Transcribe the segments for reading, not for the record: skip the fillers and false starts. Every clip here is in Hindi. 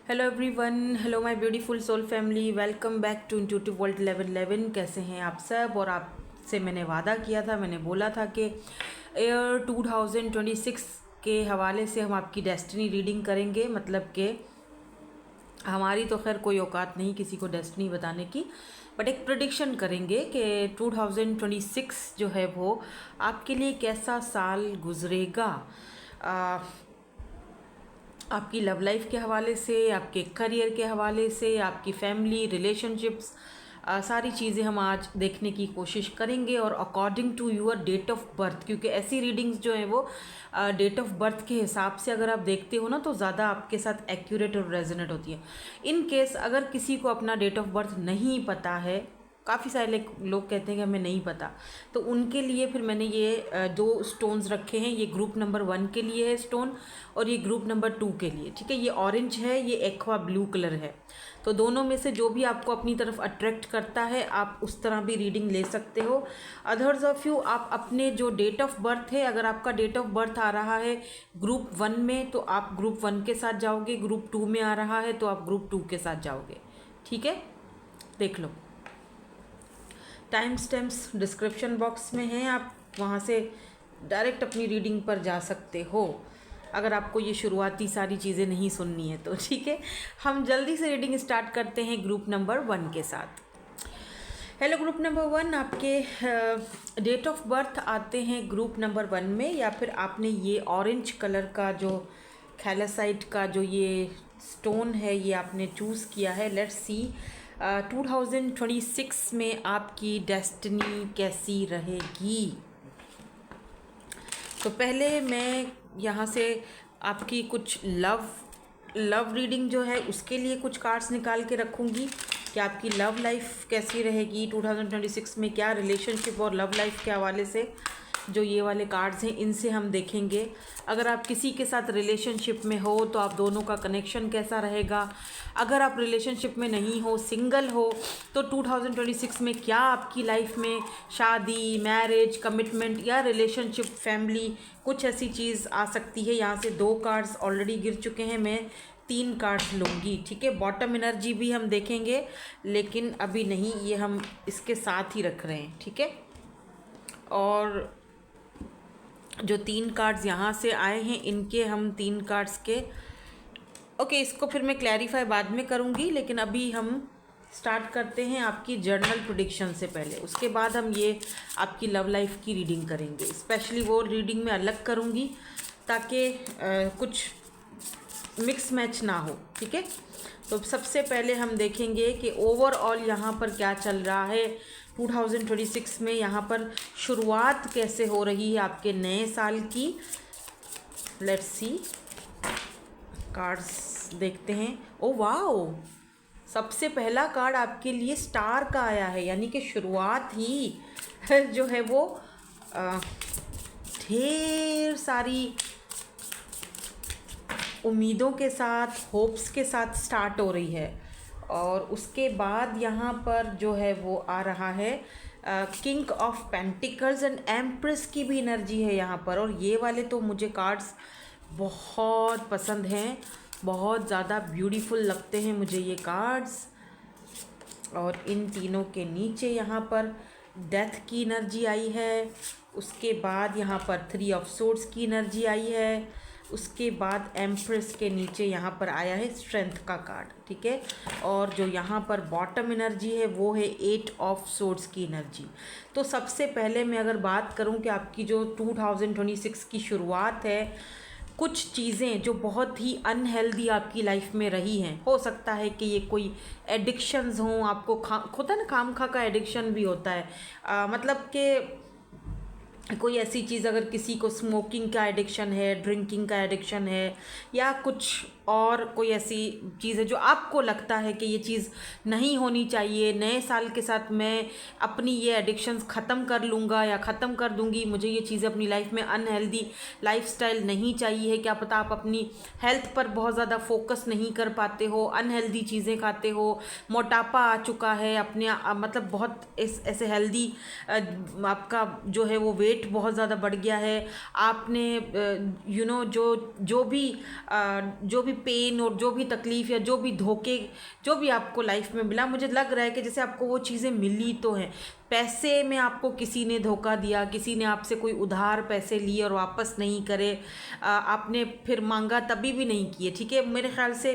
Hello everyone, hello my beautiful soul family, welcome back to intuitive world 1111। कैसे हैं आप सब। और आपसे मैंने वादा किया था, मैंने बोला था कि ईयर 2026 के हवाले से हम आपकी डेस्टिनी रीडिंग करेंगे। मतलब कि हमारी तो खैर कोई औकात नहीं किसी को डेस्टिनी बताने की, बट एक प्रेडिक्शन करेंगे कि 2026 जो है वो आपके लिए कैसा साल गुजरेगा। आपकी लव लाइफ के हवाले से, आपके करियर के हवाले से, आपकी फैमिली रिलेशनशिप्स, सारी चीज़ें हम आज देखने की कोशिश करेंगे। और according to your date of birth, क्योंकि ऐसी रीडिंग्स जो हैं वो डेट ऑफ बर्थ के हिसाब से अगर आप देखते हो ना तो ज़्यादा आपके साथ एक्यूरेट और रेजोनेट होती है। इन केस अगर किसी को अपना डेट ऑफ बर्थ नहीं पता है, काफ़ी सारे लोग कहते हैं कि हमें नहीं पता, तो उनके लिए फिर मैंने ये दो स्टोन्स रखे हैं। ये ग्रुप नंबर 1 के लिए है स्टोन, और ये ग्रुप नंबर 2 के लिए। ठीक है, ये ऑरेंज है, ये एक्वा ब्लू कलर है। तो दोनों में से जो भी आपको अपनी तरफ अट्रैक्ट करता है आप उस तरह भी रीडिंग ले सकते हो। अदर्स ऑफ यू, आप अपने जो डेट ऑफ बर्थ है, अगर आपका डेट ऑफ बर्थ आ रहा है ग्रुप 1 में तो आप ग्रुप 1 के साथ जाओगे, ग्रुप 2 में आ रहा है तो आप ग्रुप 2 के साथ जाओगे। ठीक है, देख लो, टाइम स्टैम्प्स डिस्क्रिप्शन बॉक्स में हैं, आप वहाँ से डायरेक्ट अपनी रीडिंग पर जा सकते हो अगर आपको ये शुरुआती सारी चीज़ें नहीं सुननी है तो। ठीक है, हम जल्दी से रीडिंग स्टार्ट करते हैं ग्रुप नंबर 1 के साथ। हेलो ग्रुप नंबर 1, आपके डेट ऑफ बर्थ आते हैं ग्रुप नंबर 1 में, या फिर आपने ये ऑरेंज कलर का जो थैलासाइट का जो ये स्टोन है ये आपने चूज़ किया है। लेट्स सी 2026 में आपकी डेस्टिनी कैसी रहेगी। तो पहले मैं यहाँ से आपकी कुछ लव रीडिंग जो है उसके लिए कुछ कार्ड्स निकाल के रखूँगी कि आपकी लव लाइफ कैसी रहेगी 2026 में, क्या रिलेशनशिप और लव लाइफ के हवाले से जो ये वाले कार्ड्स हैं इनसे हम देखेंगे। अगर आप किसी के साथ रिलेशनशिप में हो तो आप दोनों का कनेक्शन कैसा रहेगा। अगर आप रिलेशनशिप में नहीं हो, सिंगल हो, तो 2026 में क्या आपकी लाइफ में शादी, मैरिज, कमिटमेंट या रिलेशनशिप, फैमिली, कुछ ऐसी चीज़ आ सकती है। यहाँ से 2 कार्ड्स ऑलरेडी गिर चुके हैं, मैं 3 कार्ड्स लूँगी। ठीक है, बॉटम एनर्जी भी हम देखेंगे लेकिन अभी नहीं, ये हम इसके साथ ही रख रहे हैं। ठीक है, और जो 3 कार्ड्स यहाँ से आए हैं इनके हम 3 कार्ड्स के ओके, इसको फिर मैं क्लैरिफाई बाद में करूँगी, लेकिन अभी हम स्टार्ट करते हैं आपकी जर्नल प्रेडिक्शन से पहले। उसके बाद हम ये आपकी लव लाइफ की रीडिंग करेंगे। स्पेशली वो रीडिंग में अलग करूँगी ताकि कुछ मिक्स मैच ना हो। ठीक है, तो सबसे पहले हम देखेंगे कि ओवरऑल यहाँ पर क्या चल रहा है 2026 में। यहाँ पर शुरुआत कैसे हो रही है आपके नए साल की। लेट्स सी, कार्ड्स देखते हैं। ओ वाओ, सबसे पहला कार्ड आपके लिए स्टार का आया है, यानी कि शुरुआत ही जो है वो ढेर सारी उम्मीदों के साथ, होप्स के साथ स्टार्ट हो रही है। और उसके बाद यहाँ पर जो है वो आ रहा है king of pentacles and empress की भी एनर्जी है यहाँ पर। और ये वाले तो मुझे कार्ड्स बहुत पसंद हैं, बहुत ज़्यादा ब्यूटीफुल लगते हैं मुझे ये कार्ड्स। और इन तीनों के नीचे यहाँ पर डेथ की एनर्जी आई है। उसके बाद यहाँ पर 3 ऑफ सोर्ड्स की एनर्जी आई है। उसके बाद एम्प्रेस के नीचे यहाँ पर आया है स्ट्रेंथ का कार्ड। ठीक है, और जो यहाँ पर बॉटम एनर्जी है वो है 8 ऑफ सोर्ड्स की एनर्जी। तो सबसे पहले मैं अगर बात करूँ कि आपकी जो 2026 की शुरुआत है, कुछ चीज़ें जो बहुत ही अनहेल्दी आपकी लाइफ में रही हैं, हो सकता है कि ये कोई एडिक्शंस हों आपको, होता है ना, खामखा का एडिक्शन भी होता है। मतलब कि कोई ऐसी चीज़, अगर किसी को स्मोकिंग का एडिक्शन है, ड्रिंकिंग का एडिक्शन है, या कुछ और कोई ऐसी चीज़ है जो आपको लगता है कि ये चीज़ नहीं होनी चाहिए, नए साल के साथ मैं अपनी ये एडिक्शंस ख़त्म कर लूँगा या ख़त्म कर दूँगी, मुझे ये चीज़ें अपनी लाइफ में, अनहेल्दी लाइफस्टाइल नहीं चाहिए। क्या पता आप अपनी हेल्थ पर बहुत ज़्यादा फोकस नहीं कर पाते हो, अनहेल्दी चीज़ें खाते हो, मोटापा आ चुका है अपने मतलब बहुत ऐसे हेल्दी आपका जो है वो वेट वेट बहुत ज़्यादा बढ़ गया है, आपने जो भी पेन और जो भी तकलीफ़ या जो भी धोखे जो भी आपको लाइफ में मिला, मुझे लग रहा है कि जैसे आपको वो चीज़ें मिली तो हैं। पैसे में आपको किसी ने धोखा दिया, किसी ने आपसे कोई उधार पैसे लिए और वापस नहीं करे, आपने फिर मांगा तभी भी नहीं किए, ठीक है। मेरे ख्याल से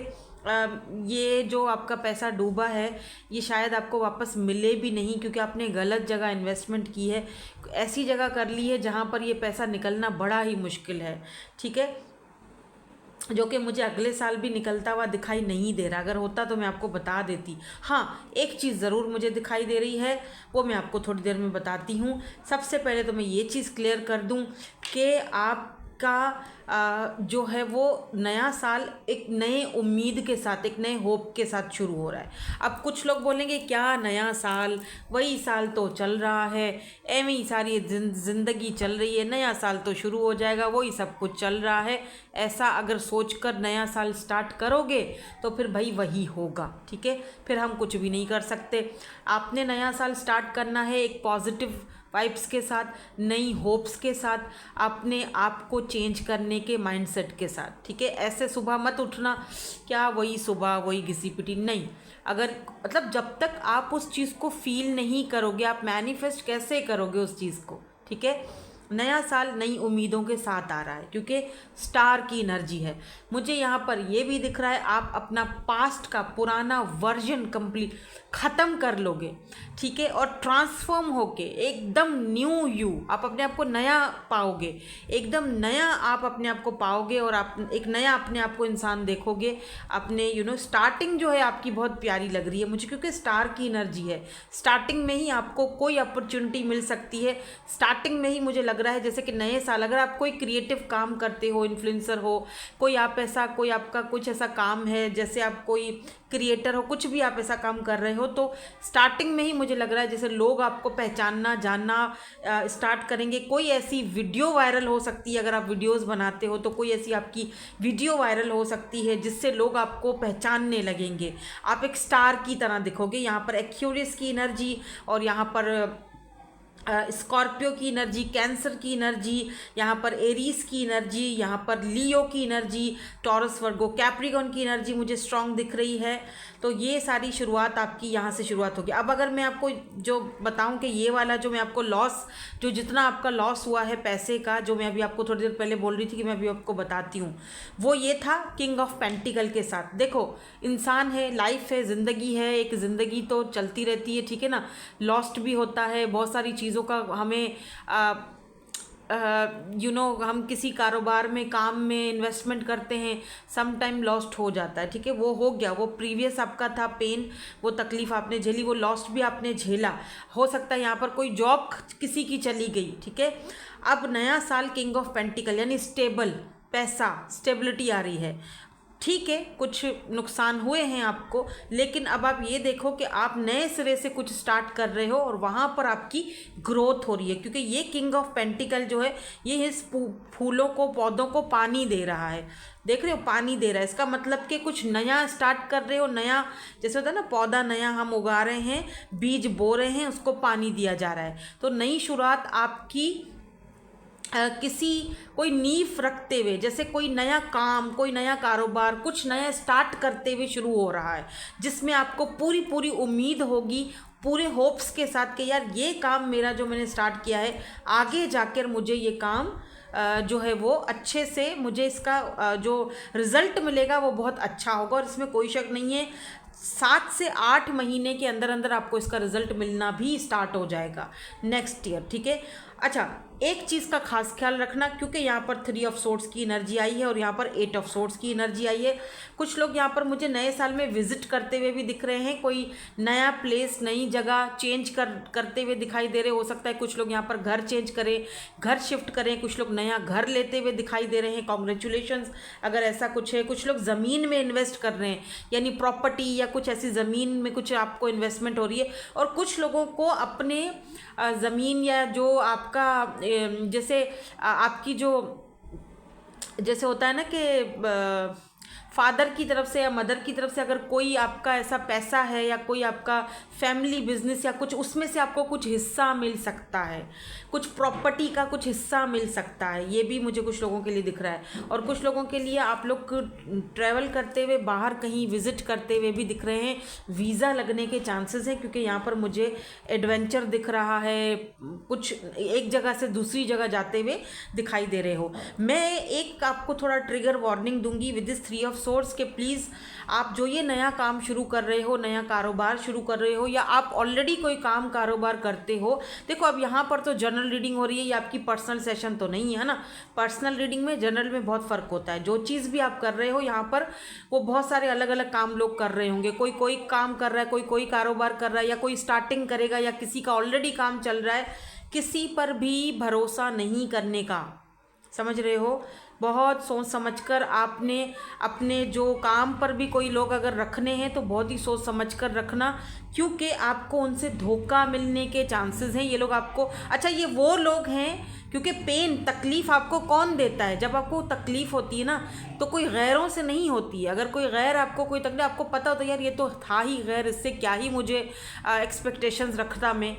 ये जो आपका पैसा डूबा है ये शायद आपको वापस मिले भी नहीं, क्योंकि आपने गलत जगह इन्वेस्टमेंट की है, ऐसी जगह कर ली है जहाँ पर ये पैसा निकलना बड़ा ही मुश्किल है, ठीक है। जो कि मुझे अगले साल भी निकलता हुआ दिखाई नहीं दे रहा, अगर होता तो मैं आपको बता देती। हाँ, एक चीज़ ज़रूर मुझे दिखाई दे रही है, वो मैं आपको थोड़ी देर में बताती हूँ। सबसे पहले तो मैं ये चीज़ क्लियर कर दूँ कि आपका जो है वो नया साल एक नए उम्मीद के साथ, एक नए होप के साथ शुरू हो रहा है। अब कुछ लोग बोलेंगे क्या नया साल, वही साल तो चल रहा है, एवं ही सारी ज़िंदगी चल रही है, नया साल तो शुरू हो जाएगा, वही सब कुछ चल रहा है। ऐसा अगर सोचकर नया साल स्टार्ट करोगे तो फिर भाई वही होगा, ठीक है। फिर हम कुछ भी नहीं कर सकते। आपने नया साल स्टार्ट करना है एक पॉजिटिव वाइब्स के साथ, नई होप्स के साथ, अपने आप को चेंज करने के माइंडसेट के साथ, ठीक है। ऐसे सुबह मत उठना क्या वही सुबह वही घिसी पिटी, नहीं। अगर मतलब जब तक आप उस चीज़ को फील नहीं करोगे, आप मैनिफेस्ट कैसे करोगे उस चीज़ को, ठीक है। नया साल नई उम्मीदों के साथ आ रहा है क्योंकि स्टार की एनर्जी है। मुझे यहाँ पर ये भी दिख रहा है आप अपना पास्ट का पुराना वर्जन कंप्लीट ख़त्म कर लोगे, ठीक है, और ट्रांसफॉर्म होके एकदम न्यू यू आप अपने आप को नया पाओगे, एकदम नया आप अपने आप को पाओगे और आप एक नया अपने आप को इंसान देखोगे। अपने स्टार्टिंग जो है आपकी बहुत प्यारी लग रही है मुझे, क्योंकि स्टार की एनर्जी है। स्टार्टिंग में ही आपको कोई अपॉर्चुनिटी मिल सकती है। स्टार्टिंग में ही मुझे लग रहा है जैसे कि नए साल, अगर आप कोई क्रिएटिव काम करते हो, इन्फ्लुएंसर हो, कोई आपका कुछ ऐसा काम है, जैसे आप कोई क्रिएटर हो, कुछ भी आप ऐसा काम कर रहे हो, तो स्टार्टिंग में ही मुझे लग रहा है जैसे लोग आपको पहचानना जानना स्टार्ट करेंगे। कोई ऐसी वीडियो वायरल हो सकती है, अगर आप वीडियोस बनाते हो तो कोई ऐसी आपकी वीडियो वायरल हो सकती है जिससे लोग आपको पहचानने लगेंगे, आप एक स्टार की तरह दिखोगे। यहाँ पर एक्यूरियस की एनर्जी और यहाँ पर स्कॉर्पियो की एनर्जी, कैंसर की एनर्जी, यहाँ पर एरीज की एनर्जी, यहाँ पर लियो की एनर्जी, टॉरस वर्गो कैप्रिकॉन की एनर्जी मुझे स्ट्रांग दिख रही है। तो ये सारी शुरुआत आपकी यहाँ से शुरुआत होगी। अब अगर मैं आपको जो बताऊँ कि ये वाला जो मैं आपको लॉस, जो जितना आपका लॉस हुआ है पैसे का, जो मैं अभी आपको थोड़ी देर पहले बोल रही थी कि मैं अभी आपको बताती हूँ, वो ये था किंग ऑफ पेंटिकल के साथ। देखो इंसान है, लाइफ है, ज़िंदगी है, एक ज़िंदगी तो चलती रहती है, ठीक है ना। लॉस्ट भी होता है, बहुत सारी चीज़ों का हमें हम किसी कारोबार में, काम में इन्वेस्टमेंट करते हैं, सम टाइम लॉस्ट हो जाता है, ठीक है। वो हो गया, वो प्रीवियस आपका था पेन, वो तकलीफ़ आपने झेली, वो लॉस्ट भी आपने झेला। हो सकता है यहाँ पर कोई जॉब किसी की चली गई, ठीक है। अब नया साल किंग ऑफ पेंटिकल यानी स्टेबल पैसा, स्टेबिलिटी आ रही है, ठीक है। कुछ नुकसान हुए हैं आपको, लेकिन अब आप ये देखो कि आप नए सिरे से कुछ स्टार्ट कर रहे हो और वहाँ पर आपकी ग्रोथ हो रही है, क्योंकि ये किंग ऑफ पेंटिकल जो है ये इस फूलों को, पौधों को पानी दे रहा है। देख रहे हो, पानी दे रहा है, इसका मतलब कि कुछ नया स्टार्ट कर रहे हो। नया जैसे होता है ना, पौधा नया हम उगा रहे हैं, बीज बो रहे हैं, उसको पानी दिया जा रहा है। तो नई शुरुआत आपकी किसी कोई नींव रखते हुए, जैसे कोई नया काम, कोई नया कारोबार, कुछ नया स्टार्ट करते हुए शुरू हो रहा है, जिसमें आपको पूरी पूरी उम्मीद होगी, पूरे होप्स के साथ कि यार ये काम मेरा जो मैंने स्टार्ट किया है, आगे जाकर मुझे ये काम जो है वो अच्छे से, मुझे इसका जो रिज़ल्ट मिलेगा वो बहुत अच्छा होगा। और इसमें कोई शक नहीं है, 7 से 8 महीने के अंदर अंदर आपको इसका रिज़ल्ट मिलना भी स्टार्ट हो जाएगा नेक्स्ट ईयर, ठीक है। अच्छा, एक चीज़ का खास ख्याल रखना, क्योंकि यहाँ पर 3 ऑफ सोर्ट्स की एनर्जी आई है और यहाँ पर 8 ऑफ सोर्ट्स की एनर्जी आई है। कुछ लोग यहाँ पर मुझे नए साल में विजिट करते हुए भी दिख रहे हैं, कोई नया प्लेस, नई जगह चेंज करते हुए दिखाई दे रहे। हो सकता है कुछ लोग यहाँ पर घर चेंज करें, घर शिफ्ट करें, कुछ लोग नया घर लेते हुए दिखाई दे रहे हैं, कॉन्ग्रेचुलेशंस अगर ऐसा कुछ है। कुछ लोग ज़मीन में इन्वेस्ट कर रहे हैं, यानी प्रॉपर्टी या कुछ ऐसी ज़मीन में कुछ आपको इन्वेस्टमेंट हो रही है। और कुछ लोगों को अपने ज़मीन या जो आपका जैसे आपकी जो, जैसे होता है ना कि फादर की तरफ से या मदर की तरफ से अगर कोई आपका ऐसा पैसा है या कोई आपका फैमिली बिजनेस या कुछ, उसमें से आपको कुछ हिस्सा मिल सकता है, कुछ प्रॉपर्टी का कुछ हिस्सा मिल सकता है, ये भी मुझे कुछ लोगों के लिए दिख रहा है। और कुछ लोगों के लिए आप लोग ट्रैवल करते हुए, बाहर कहीं विजिट करते हुए भी दिख रहे हैं, वीज़ा लगने के चांसेस हैं, क्योंकि यहाँ पर मुझे एडवेंचर दिख रहा है, कुछ एक जगह से दूसरी जगह जाते हुए दिखाई दे रहे हो। मैं एक आपको थोड़ा ट्रिगर वार्निंग दूंगी विद दिस 3 ऑफ सोर्स के प्लीज़ आप जो ये नया काम शुरू कर रहे हो, नया कारोबार शुरू कर रहे हो, या आप ऑलरेडी कोई काम कारोबार करते हो, देखो अब यहाँ पर तो जनरल रीडिंग हो रही है, ये आपकी पर्सनल सेशन तो नहीं है ना। पर्सनल रीडिंग में जनरल में बहुत फ़र्क होता है। जो चीज़ भी आप कर रहे हो यहाँ पर, वो बहुत सारे अलग अलग काम लोग कर रहे होंगे। कोई काम कर रहा है, कोई कारोबार कर रहा है, या कोई स्टार्टिंग करेगा, या किसी का ऑलरेडी काम चल रहा है। किसी पर भी भरोसा नहीं करने का, समझ रहे हो? बहुत सोच समझकर आपने अपने जो काम पर भी कोई लोग अगर रखने हैं तो बहुत ही सोच समझकर रखना, क्योंकि आपको उनसे धोखा मिलने के चांसेस हैं। ये लोग आपको, अच्छा ये वो लोग हैं, क्योंकि पेन तकलीफ़ आपको कौन देता है? जब आपको तकलीफ़ होती है ना तो कोई गैरों से नहीं होती है। अगर कोई गैर आपको कोई तकलीफ, आपको पता होता है यार ये तो था ही गैर, इससे क्या ही मुझे एक्सपेक्टेशंस रखता मैं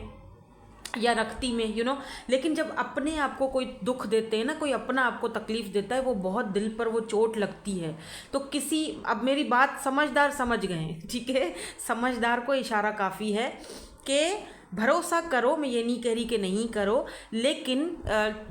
या रखती में, लेकिन जब अपने आप को कोई दुख देते हैं ना, कोई अपना आपको तकलीफ़ देता है, वो बहुत दिल पर वो चोट लगती है। तो किसी, अब मेरी बात समझदार समझ गए हैं, ठीक है, समझदार को इशारा काफ़ी है कि भरोसा करो। मैं ये नहीं कह रही कि नहीं करो, लेकिन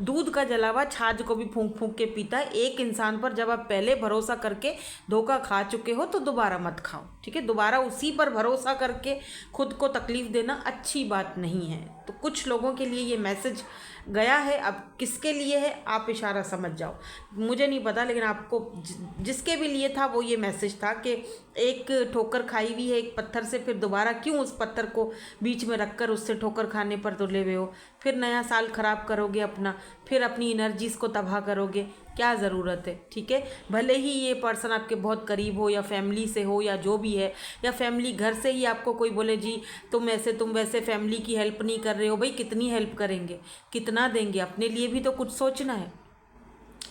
दूध का जलावा छाछ को भी फूंक फूंक के पीता है। एक इंसान पर जब आप पहले भरोसा करके धोखा खा चुके हो तो दोबारा मत खाओ, ठीक है? दोबारा उसी पर भरोसा करके खुद को तकलीफ़ देना अच्छी बात नहीं है। तो कुछ लोगों के लिए ये मैसेज गया है, अब किसके लिए है आप इशारा समझ जाओ, मुझे नहीं पता, लेकिन आपको जिसके भी लिए था वो ये मैसेज था कि एक ठोकर खाई हुई है एक पत्थर से, फिर दोबारा क्यों उस पत्थर को बीच में रखकर उससे ठोकर खाने पर तुले हुए हो? फिर नया साल ख़राब करोगे अपना, फिर अपनी एनर्जीज़ को तबाह करोगे, क्या ज़रूरत है? ठीक है, भले ही ये पर्सन आपके बहुत करीब हो या फैमिली से हो या जो भी है, या फैमिली घर से ही आपको कोई बोले जी तुम ऐसे तुम वैसे, फैमिली की हेल्प नहीं कर रहे हो। भाई कितनी हेल्प करेंगे, कितना देंगे? अपने लिए भी तो कुछ सोचना है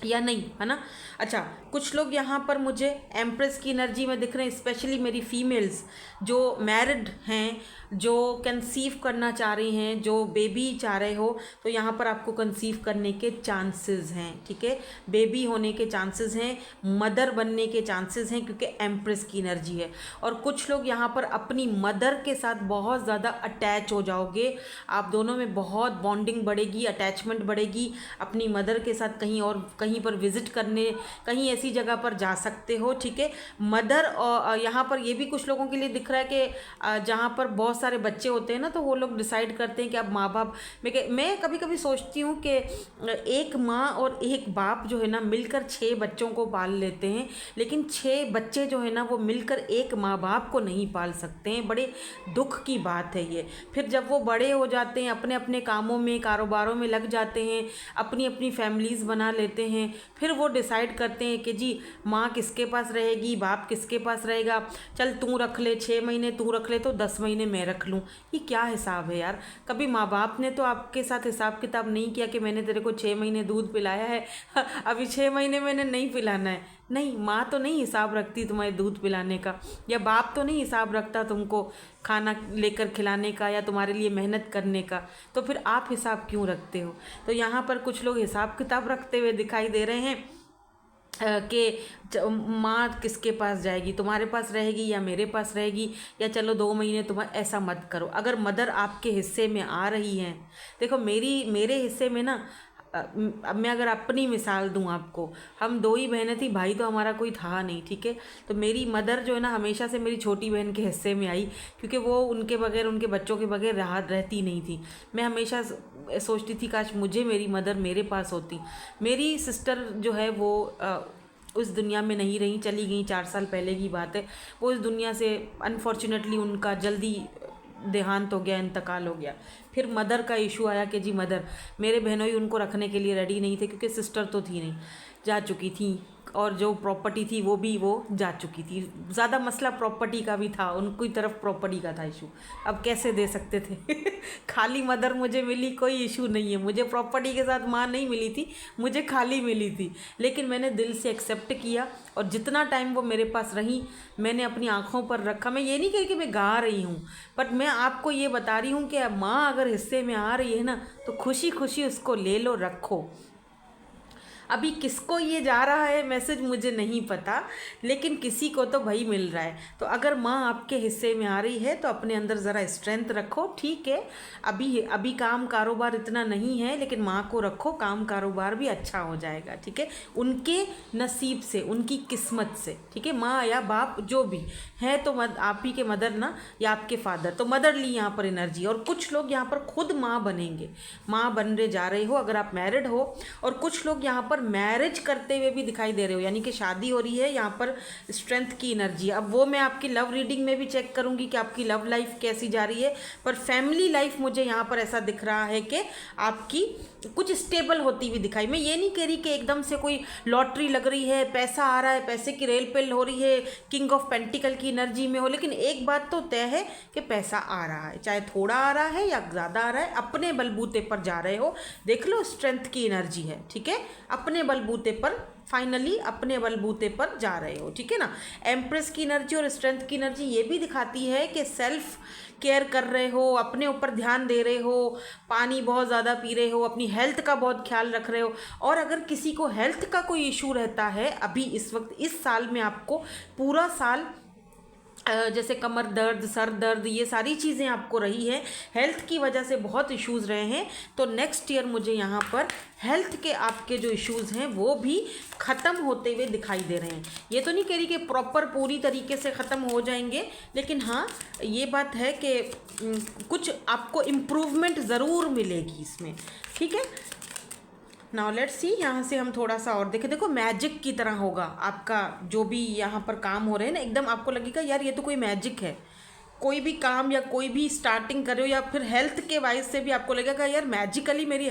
या नहीं, है ना? अच्छा, कुछ लोग यहाँ पर मुझे एम्प्रेस की एनर्जी में दिख रहे हैं, स्पेशली मेरी फीमेल्स जो मैरिड हैं, जो कंसीव करना चाह रही हैं, जो बेबी चाह रहे हो, तो यहाँ पर आपको कंसीव करने के चांसेस हैं, ठीक है? बेबी होने के चांसेस हैं, मदर बनने के चांसेस हैं, क्योंकि एम्प्रेस की एनर्जी है। और कुछ लोग यहाँ पर अपनी मदर के साथ बहुत ज़्यादा अटैच हो जाओगे, आप दोनों में बहुत बॉन्डिंग बढ़ेगी, अटैचमेंट बढ़ेगी। अपनी मदर के साथ कहीं पर विज़िट करने, कहीं ऐसी जगह पर जा सकते हो, ठीक है? मदर, और यहाँ पर ये भी कुछ लोगों के लिए दिख रहा है कि जहाँ पर बहुत सारे बच्चे होते हैं ना, तो वो लोग डिसाइड करते हैं कि अब माँ बाप, मैं कभी कभी सोचती हूँ कि एक माँ और एक बाप जो है ना मिलकर 6 बच्चों को पाल लेते हैं, लेकिन 6 बच्चे जो है ना वो मिलकर एक माँ बाप को नहीं पाल सकते हैं। बड़े दुख की बात है ये। फिर जब वो बड़े हो जाते हैं, अपने अपने कामों में, कारोबारों में लग जाते हैं, अपनी अपनी फैमिलीज़ बना लेते हैं, फिर वो डिसाइड करते हैं कि जी माँ किसके पास रहेगी, बाप किसके पास रहेगा, चल तू रख ले, 6 महीने तू रख ले तो 10 महीने मैं रख लूँ। ये क्या हिसाब है यार? कभी माँ बाप ने तो आपके साथ हिसाब किताब नहीं किया कि मैंने तेरे को 6 महीने दूध पिलाया है, अभी 6 महीने मैंने नहीं पिलाना है। नहीं, माँ तो नहीं हिसाब रखती तुम्हारे दूध पिलाने का, या बाप तो नहीं हिसाब रखता तुमको खाना लेकर खिलाने का या तुम्हारे लिए मेहनत करने का, तो फिर आप हिसाब क्यों रखते हो? तो यहाँ पर कुछ लोग हिसाब किताब रखते हुए दिखाई दे रहे हैं कि माँ किसके पास जाएगी, तुम्हारे पास रहेगी या मेरे पास रहेगी, या चलो 2 महीने तुम, ऐसा मत करो। अगर मदर आपके हिस्से में आ रही हैं, देखो मेरे हिस्से में ना, अब मैं अगर अपनी मिसाल दूं आपको, हम 2 ही बहनें थी, भाई तो हमारा कोई था नहीं, ठीक है? तो मेरी मदर जो है ना हमेशा से मेरी छोटी बहन के हिस्से में आई, क्योंकि वो उनके बगैर, उनके बच्चों के बगैर रहती नहीं थी। मैं हमेशा सोचती थी काश मुझे मेरी मदर मेरे पास होती। मेरी सिस्टर जो है वो उस दुनिया में नहीं रही, चली गई, 4 साल पहले की बात है। वो इस दुनिया से अनफॉर्चुनेटली उनका जल्दी देहांत हो गया, इंतकाल हो गया। फिर मदर का इशू आया कि जी मदर, मेरे बहनों ही उनको रखने के लिए रेडी नहीं थे, क्योंकि सिस्टर तो थी नहीं, जा चुकी थी और जो प्रॉपर्टी थी वो भी वो जा चुकी थी। ज़्यादा मसला प्रॉपर्टी का भी था, उनकी तरफ प्रॉपर्टी का था इशू। अब कैसे दे सकते थे खाली मदर मुझे मिली, कोई इशू नहीं है, मुझे प्रॉपर्टी के साथ माँ नहीं मिली थी, मुझे खाली मिली थी। लेकिन मैंने दिल से एक्सेप्ट किया और जितना टाइम वो मेरे पास रही मैंने अपनी आँखों पर रखा। मैं ये नहीं कही कि मैं गा रही हूँ, बट मैं आपको ये बता रही हूँ कि माँ अगर हिस्से में आ रही है ना तो खुशी खुशी उसको ले लो, रखो। अभी किसको ये जा रहा है मैसेज मुझे नहीं पता, लेकिन किसी को तो भाई मिल रहा है। तो अगर माँ आपके हिस्से में आ रही है तो अपने अंदर ज़रा स्ट्रेंथ रखो, ठीक है। अभी काम कारोबार इतना नहीं है, लेकिन माँ को रखो, काम कारोबार भी अच्छा हो जाएगा, ठीक है, उनके नसीब से, उनकी किस्मत से, ठीक है। माँ या बाप जो भी है, तो आप ही के मदर ना, या आपके फादर, तो मदरली यहाँ पर एनर्जी। और कुछ लोग यहाँ पर खुद माँ बनेंगे, माँ बनने जा रहे हो अगर आप मैरिड हो। और कुछ लोग यहाँ पर मैरिज करते हुए भी दिखाई दे रहे हो, यानी कि शादी हो रही है, यहाँ पर स्ट्रेंथ की एनर्जी। अब वो मैं आपकी लव रीडिंग में भी चेक करूँगी कि आपकी लव लाइफ कैसी जा रही है, पर फैमिली लाइफ मुझे यहाँ पर ऐसा दिख रहा है कि आपकी कुछ स्टेबल होती हुई दिखाई। मैं ये नहीं कह रही कि एकदम से कोई लॉटरी लग रही है, पैसा आ रहा है, पैसे की रेल पेल हो रही है, किंग ऑफ पेंटिकल की एनर्जी में हो, लेकिन एक बात तो तय है कि पैसा आ रहा है, चाहे थोड़ा आ रहा है या ज़्यादा आ रहा है, अपने बलबूते पर जा रहे हो। देख लो, स्ट्रेंथ की एनर्जी है, ठीक है, अपने बलबूते पर, फाइनली अपने बलबूते पर जा रहे हो, ठीक है ना। एम्प्रेस की एनर्जी और स्ट्रेंथ की एनर्जी ये भी दिखाती है कि सेल्फ केयर कर रहे हो, अपने ऊपर ध्यान दे रहे हो, पानी बहुत ज़्यादा पी रहे हो, अपनी हेल्थ का बहुत ख्याल रख रहे हो। और अगर किसी को हेल्थ का कोई इशू रहता है अभी इस वक्त, इस साल में आपको पूरा साल जैसे कमर दर्द, सर दर्द, ये सारी चीज़ें आपको रही है, हेल्थ की वजह से बहुत इश्यूज़ रहे हैं, तो नेक्स्ट ईयर मुझे यहाँ पर हेल्थ के आपके जो इश्यूज़ हैं वो भी ख़त्म होते हुए दिखाई दे रहे हैं। ये तो नहीं कह रही कि प्रॉपर पूरी तरीके से ख़त्म हो जाएंगे, लेकिन हाँ ये बात है कि कुछ आपको इम्प्रूवमेंट ज़रूर मिलेगी इसमें, ठीक है। नाउ लेट्स सी, यहाँ से हम थोड़ा सा और देखें। देखो, मैजिक की तरह होगा आपका जो भी यहाँ पर काम हो रहे हैं ना, एकदम आपको लगेगा यार ये तो कोई मैजिक है। कोई भी काम या कोई भी स्टार्टिंग कर रहे हो, या फिर हेल्थ के वाइज से भी आपको लगेगा यार मैजिकली मेरी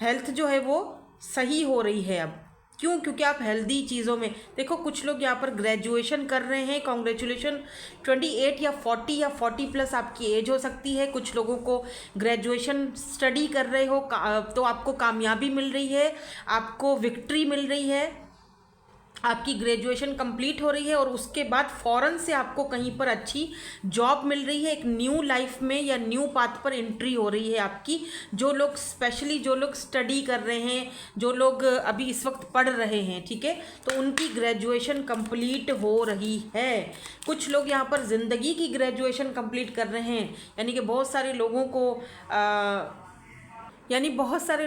हेल्थ जो है वो सही हो रही है अब। क्यों? क्योंकि आप हेल्दी चीज़ों में देखो। कुछ लोग यहाँ पर ग्रेजुएशन कर रहे हैं, कॉन्ग्रेचुलेशन, 28 या 40 या 40 प्लस आपकी एज हो सकती है। कुछ लोगों को ग्रेजुएशन स्टडी कर रहे हो तो आपको कामयाबी मिल रही है, आपको विक्ट्री मिल रही है, आपकी ग्रेजुएशन कंप्लीट हो रही है और उसके बाद फ़ौरन से आपको कहीं पर अच्छी जॉब मिल रही है, एक न्यू लाइफ में या न्यू पाथ पर एंट्री हो रही है आपकी। जो लोग स्पेशली जो लोग स्टडी कर रहे हैं, जो लोग अभी इस वक्त पढ़ रहे हैं, ठीक है, तो उनकी ग्रेजुएशन कंप्लीट हो रही है। कुछ लोग यहाँ पर ज़िंदगी की ग्रेजुएशन कंप्लीट कर रहे हैं, यानी कि बहुत सारे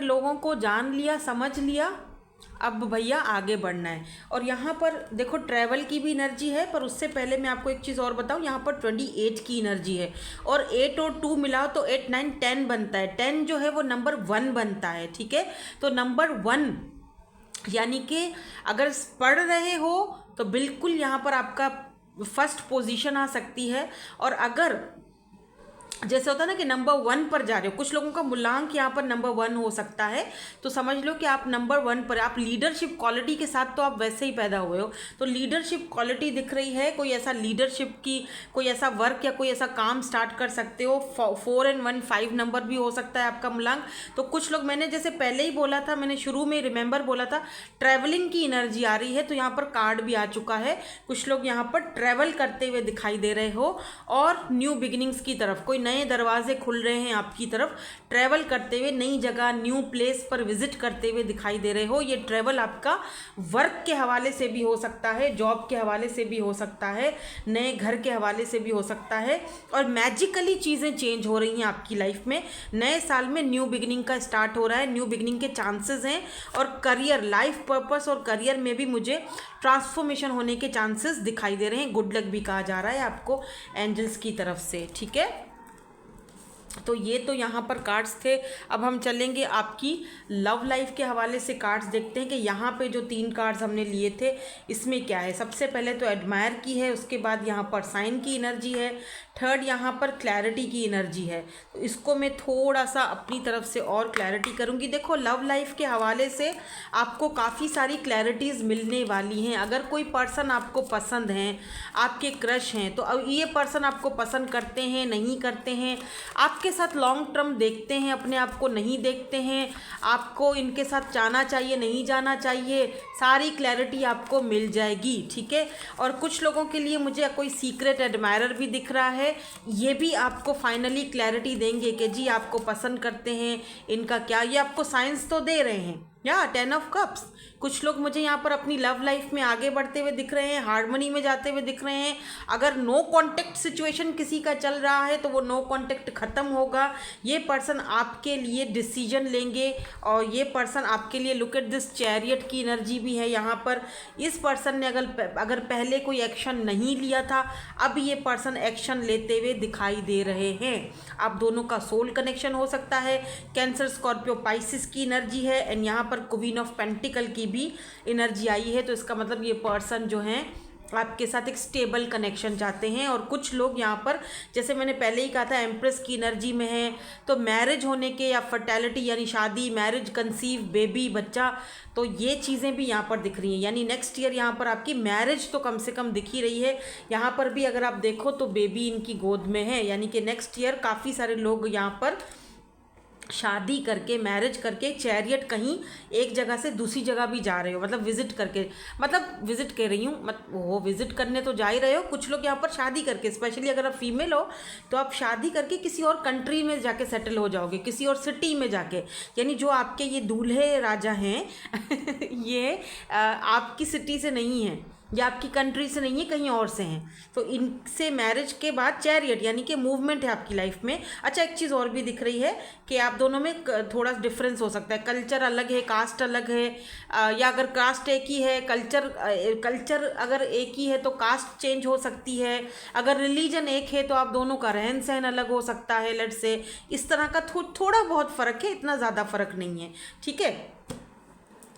लोगों को जान लिया, समझ लिया, अब भैया आगे बढ़ना है। और यहाँ पर देखो ट्रैवल की भी एनर्जी है, पर उससे पहले मैं आपको एक चीज़ और बताऊँ, यहाँ पर 28 की एनर्जी है और 8 और 2 मिलाओ तो 8, 9, 10 बनता है। 10 जो है वो नंबर 1 बनता है, ठीक है। तो नंबर 1 यानी कि अगर पढ़ रहे हो तो बिल्कुल यहाँ पर आपका फर्स्ट पोजीशन आ सकती है। और अगर जैसे होता है ना कि नंबर 1 पर जा रहे हो, कुछ लोगों का मूल्यांक यहाँ पर नंबर 1 हो सकता है, तो समझ लो कि आप नंबर 1 पर, आप लीडरशिप क्वालिटी के साथ तो आप वैसे ही पैदा हुए हो, तो लीडरशिप क्वालिटी दिख रही है। कोई ऐसा लीडरशिप की कोई ऐसा वर्क या कोई ऐसा काम स्टार्ट कर सकते हो। 4 और 1, 5 नंबर भी हो सकता है आपका मूल्यांक। तो कुछ लोग, मैंने जैसे पहले ही बोला था, मैंने शुरू में रिमेंबर बोला था, ट्रैवलिंग की एनर्जी आ रही है, तो यहाँ पर कार्ड भी आ चुका है। कुछ लोग यहाँ पर ट्रैवल करते हुए दिखाई दे रहे हो और न्यू बिगिनिंग्स की तरफ, कोई नए दरवाजे खुल रहे हैं आपकी तरफ, ट्रैवल करते हुए नई जगह, न्यू प्लेस पर विजिट करते हुए दिखाई दे रहे हो। ये ट्रैवल आपका वर्क के हवाले से भी हो सकता है, जॉब के हवाले से भी हो सकता है, नए घर के हवाले से भी हो सकता है। और मैजिकली चीज़ें चेंज हो रही हैं आपकी लाइफ में। नए साल में न्यू बिगिनिंग का स्टार्ट हो रहा है, न्यू बिगिनिंग के चांसेस हैं। और करियर, लाइफ पर्पस और करियर में भी मुझे ट्रांसफॉर्मेशन होने के चांसेस दिखाई दे रहे हैं। गुड लक भी कहा जा रहा है आपको एंजल्स की तरफ से, ठीक है। तो ये तो यहाँ पर कार्ड्स थे। अब हम चलेंगे आपकी लव लाइफ के हवाले से कार्ड्स देखते हैं कि यहाँ पे जो 3 कार्ड्स हमने लिए थे इसमें क्या है। सबसे पहले तो एडमायर की है, उसके बाद यहाँ पर साइन की एनर्जी है, थर्ड यहाँ पर क्लैरिटी की एनर्जी है, तो इसको मैं थोड़ा सा अपनी तरफ से और क्लैरिटी करूँगी। देखो लव लाइफ के हवाले से आपको काफ़ी सारी क्लैरिटीज़ मिलने वाली हैं। अगर कोई पर्सन आपको पसंद हैं, आपके क्रश हैं, तो अब ये पर्सन आपको पसंद करते हैं, नहीं करते हैं, आपके साथ लॉन्ग टर्म देखते हैं, अपने आप को नहीं देखते हैं, आपको इनके साथ जाना चाहिए, नहीं जाना चाहिए, सारी क्लैरिटी आपको मिल जाएगी। ठीक है, और कुछ लोगों के लिए मुझे कोई सीक्रेट एडमायरर भी दिख रहा है, ये भी आपको फाइनली क्लैरिटी देंगे कि जी आपको पसंद करते हैं, इनका क्या, ये आपको साइंस तो दे रहे हैं। या 10 ऑफ कप्स, कुछ लोग मुझे यहाँ पर अपनी लव लाइफ में आगे बढ़ते हुए दिख रहे हैं, हार्मनी में जाते हुए दिख रहे हैं। अगर नो कांटेक्ट सिचुएशन किसी का चल रहा है तो वो नो कांटेक्ट ख़त्म होगा। ये पर्सन आपके लिए डिसीजन लेंगे और ये पर्सन आपके लिए, लुक एट दिस चैरियट की एनर्जी भी है यहाँ पर। इस पर्सन ने अगर पहले कोई एक्शन नहीं लिया था, अब ये पर्सन एक्शन लेते हुए दिखाई दे रहे हैं। आप दोनों का सोल कनेक्शन हो सकता है। कैंसर, स्कॉर्पियो, पाइसिस की एनर्जी है एंड यहाँ पर क्वीन ऑफ पेंटिकल की भी एनर्जी आई है। तो इसका मतलब ये पर्सन जो हैं आपके साथ एक स्टेबल कनेक्शन चाहते हैं। और कुछ लोग यहाँ पर, जैसे मैंने पहले ही कहा था, एम्प्रेस की एनर्जी में है, तो मैरिज होने के या फर्टेलिटी यानी शादी, मैरिज, कंसीव, बेबी, बच्चा, तो ये चीज़ें भी यहाँ पर दिख रही हैं। यानी नेक्स्ट ईयर यहाँ पर आपकी मैरिज तो कम से कम दिख ही रही है। यहाँ पर भी अगर आप देखो तो बेबी इनकी गोद में है, यानी कि नेक्स्ट ईयर काफ़ी सारे लोग यहाँ पर शादी करके, मैरिज करके, चैरियट कहीं एक जगह से दूसरी जगह भी जा रहे हो, मतलब विजिट करके, मतलब विजिट कर रही हूँ, वो विजिट करने तो जा ही रहे हो। कुछ लोग यहाँ पर शादी करके, स्पेशली अगर आप फीमेल हो तो आप शादी करके किसी और कंट्री में जाके सेटल हो जाओगे, किसी और सिटी में जाके। यानी जो आपके ये दूल्हे राजा हैं ये आपकी सिटी से नहीं है या आपकी कंट्री से नहीं है, कहीं और से हैं। तो इनसे मैरिज के बाद चैरियट यानी कि मूवमेंट है आपकी लाइफ में। अच्छा, एक चीज़ और भी दिख रही है कि आप दोनों में थोड़ा डिफरेंस हो सकता है, कल्चर अलग है, कास्ट अलग है, या अगर कास्ट एक ही है, कल्चर अगर एक ही है तो कास्ट चेंज हो सकती है। अगर रिलीजन एक है तो आप दोनों का रहन सहन अलग हो सकता है, लेट्स से इस तरह का थोड़ा बहुत फ़र्क है, इतना ज़्यादा फ़र्क नहीं है। ठीक है,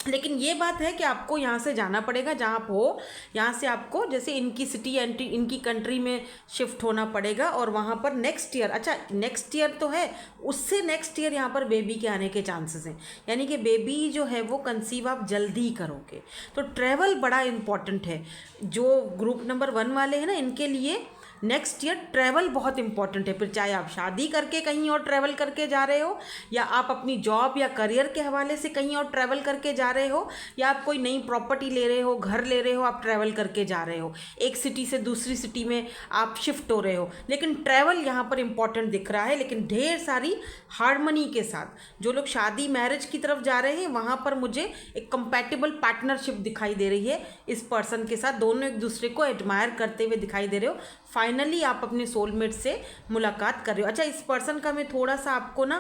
लेकिन ये बात है कि आपको यहाँ से जाना पड़ेगा, जहाँ आप हो यहाँ से आपको जैसे इनकी सिटी एंट्री, इनकी कंट्री में शिफ्ट होना पड़ेगा और वहाँ पर नेक्स्ट ईयर, अच्छा नेक्स्ट ईयर तो है, उससे नेक्स्ट ईयर यहाँ पर बेबी के आने के चांसेस हैं। यानी कि बेबी जो है वो कंसीव आप जल्दी ही करोगे। तो ट्रैवल बड़ा इम्पॉर्टेंट है। जो ग्रुप नंबर 1 वाले हैं ना, इनके लिए नेक्स्ट ईयर ट्रैवल बहुत इंपॉर्टेंट है। फिर चाहे आप शादी करके कहीं और ट्रैवल करके जा रहे हो, या आप अपनी जॉब या करियर के हवाले से कहीं और ट्रैवल करके जा रहे हो, या आप कोई नई प्रॉपर्टी ले रहे हो, घर ले रहे हो, आप ट्रैवल करके जा रहे हो, एक सिटी से दूसरी सिटी में आप शिफ्ट हो रहे हो। लेकिन ट्रैवल यहाँ पर इंपॉर्टेंट दिख रहा है, लेकिन ढेर सारी हार्मनी के साथ। जो लोग शादी मैरिज की तरफ जा रहे हैं वहाँ पर मुझे एक कंपैटिबल पार्टनरशिप दिखाई दे रही है इस पर्सन के साथ। दोनों एक दूसरे को एडमायर करते हुए दिखाई दे रहे हो। फाइनली आप अपने सोलमेट से मुलाकात कर रहे हो। अच्छा, इस पर्सन का मैं थोड़ा सा आपको ना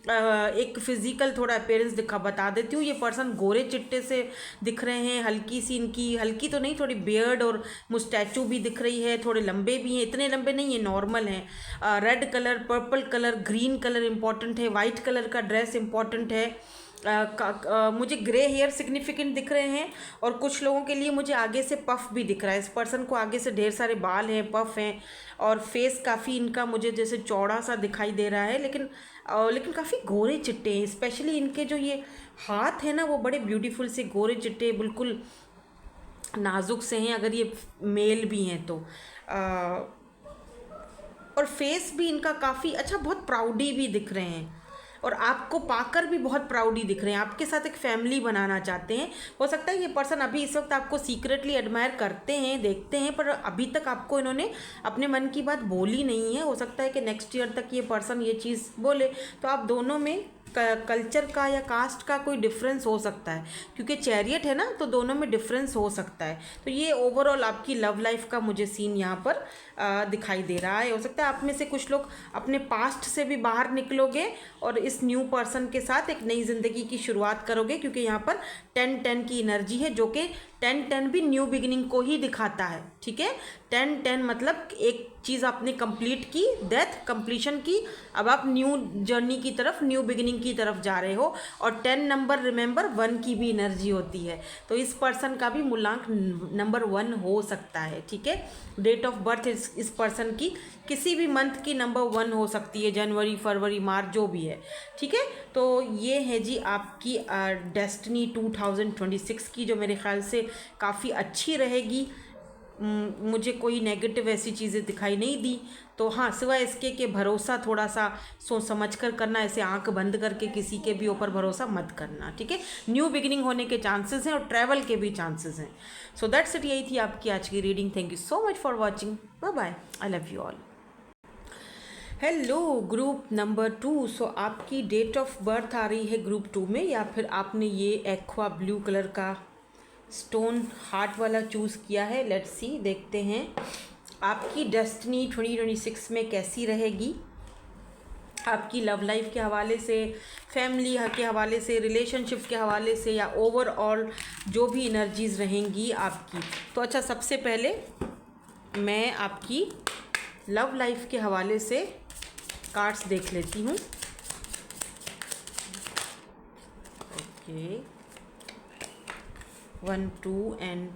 एक फिजिकल थोड़ा अपीयरेंस बता देती हूँ। ये पर्सन गोरे चिट्टे से दिख रहे हैं, हल्की सी इनकी, हल्की तो नहीं, थोड़ी बियर्ड और मुस्टैचू भी दिख रही है, थोड़े लंबे भी हैं, इतने लंबे नहीं है, नॉर्मल हैं। Red colour, purple colour, green colour important है, वाइट कलर का ड्रेस इंपॉर्टेंट है। मुझे ग्रे हेयर सिग्निफिकेंट दिख रहे हैं और कुछ लोगों के लिए मुझे आगे से पफ भी दिख रहा है। इस पर्सन को आगे से ढेर सारे बाल हैं, पफ हैं और फेस काफ़ी इनका मुझे जैसे चौड़ा सा दिखाई दे रहा है, लेकिन काफ़ी गोरे चिट्टे हैं। स्पेशली इनके जो ये हाथ हैं ना, वो बड़े ब्यूटीफुल से गोरे चिट्टे, बिल्कुल नाजुक से हैं अगर ये मेल भी हैं तो। और फेस भी इनका काफ़ी अच्छा, बहुत प्राउडी भी दिख रहे हैं और आपको पाकर भी बहुत प्राउडी दिख रहे हैं। आपके साथ एक फैमिली बनाना चाहते हैं। हो सकता है ये पर्सन अभी इस वक्त आपको सीक्रेटली एडमायर करते हैं, देखते हैं, पर अभी तक आपको इन्होंने अपने मन की बात बोली नहीं है। हो सकता है कि नेक्स्ट ईयर तक ये पर्सन ये चीज़ बोले। तो आप दोनों में कल्चर का या कास्ट का कोई डिफरेंस हो सकता है, क्योंकि चैरियट है ना, तो दोनों में डिफरेंस हो सकता है। तो ये ओवरऑल आपकी लव लाइफ का मुझे सीन यहाँ पर दिखाई दे रहा है। हो सकता है आप में से कुछ लोग अपने पास्ट से भी बाहर निकलोगे और इस न्यू पर्सन के साथ एक नई ज़िंदगी की शुरुआत करोगे, क्योंकि यहाँ पर 10-10 की एनर्जी है, जो कि 10-10 भी न्यू बिगिनिंग को ही दिखाता है, ठीक है। 10-10 मतलब एक चीज़ आपने कंप्लीट की, डेथ कंप्लीशन की, अब आप न्यू जर्नी की तरफ, न्यू बिगिनिंग की तरफ जा रहे हो। और 10 नंबर रिमेंबर 1 की भी एनर्जी होती है, तो इस पर्सन का भी मूलांक नंबर 1 हो सकता है, ठीक है। डेट ऑफ बर्थ इस पर्सन की किसी भी मंथ की नंबर 1 हो सकती है, जनवरी, फरवरी, मार्च, जो भी है, ठीक है। तो ये है जी आपकी डेस्टिनी 2026 की, जो मेरे ख्याल से काफ़ी अच्छी रहेगी। मुझे कोई नेगेटिव ऐसी चीज़ें दिखाई नहीं दी। तो हाँ, सिवाय इसके कि भरोसा थोड़ा सा सोच समझ कर करना, ऐसे आंख बंद करके किसी के भी ऊपर भरोसा मत करना, ठीक है। न्यू बिगिनिंग होने के चांसेस हैं और ट्रैवल के भी चांसेस हैं। सो दैट्स इट, यही थी आपकी आज की reading. Thank you so much for watching. Bye bye, I love you all. Hello group number 2। So आपकी डेट ऑफ बर्थ आ रही है ग्रुप 2 में, या फिर आपने ये एक्वा ब्लू कलर का स्टोन हार्ट वाला चूज़ किया है। लेट्स सी, देखते हैं आपकी डेस्टिनी 2026 में कैसी रहेगी। आपकी लव लाइफ के हवाले से, फैमिली के हवाले से, रिलेशनशिप के हवाले से, या ओवरऑल जो भी एनर्जीज़ रहेंगी आपकी। तो अच्छा, सबसे पहले मैं आपकी लव लाइफ के हवाले से कार्ड्स देख लेती हूँ। ओके, 1 2 एंड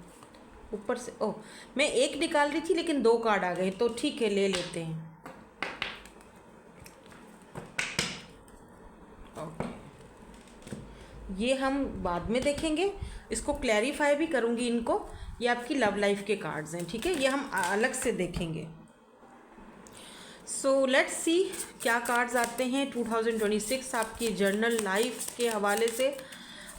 ऊपर से, ओह मैं एक निकाल रही थी लेकिन 2 कार्ड आ गए, तो ठीक है, ले लेते हैं। ओके, ये हम बाद में देखेंगे, इसको क्लैरिफाई भी करूँगी इनको। ये आपकी लव लाइफ के कार्ड्स हैं, ठीक है, ये हम अलग से देखेंगे। सो लेट्स सी क्या कार्ड्स आते हैं 2026 आपकी जर्नल लाइफ के हवाले से।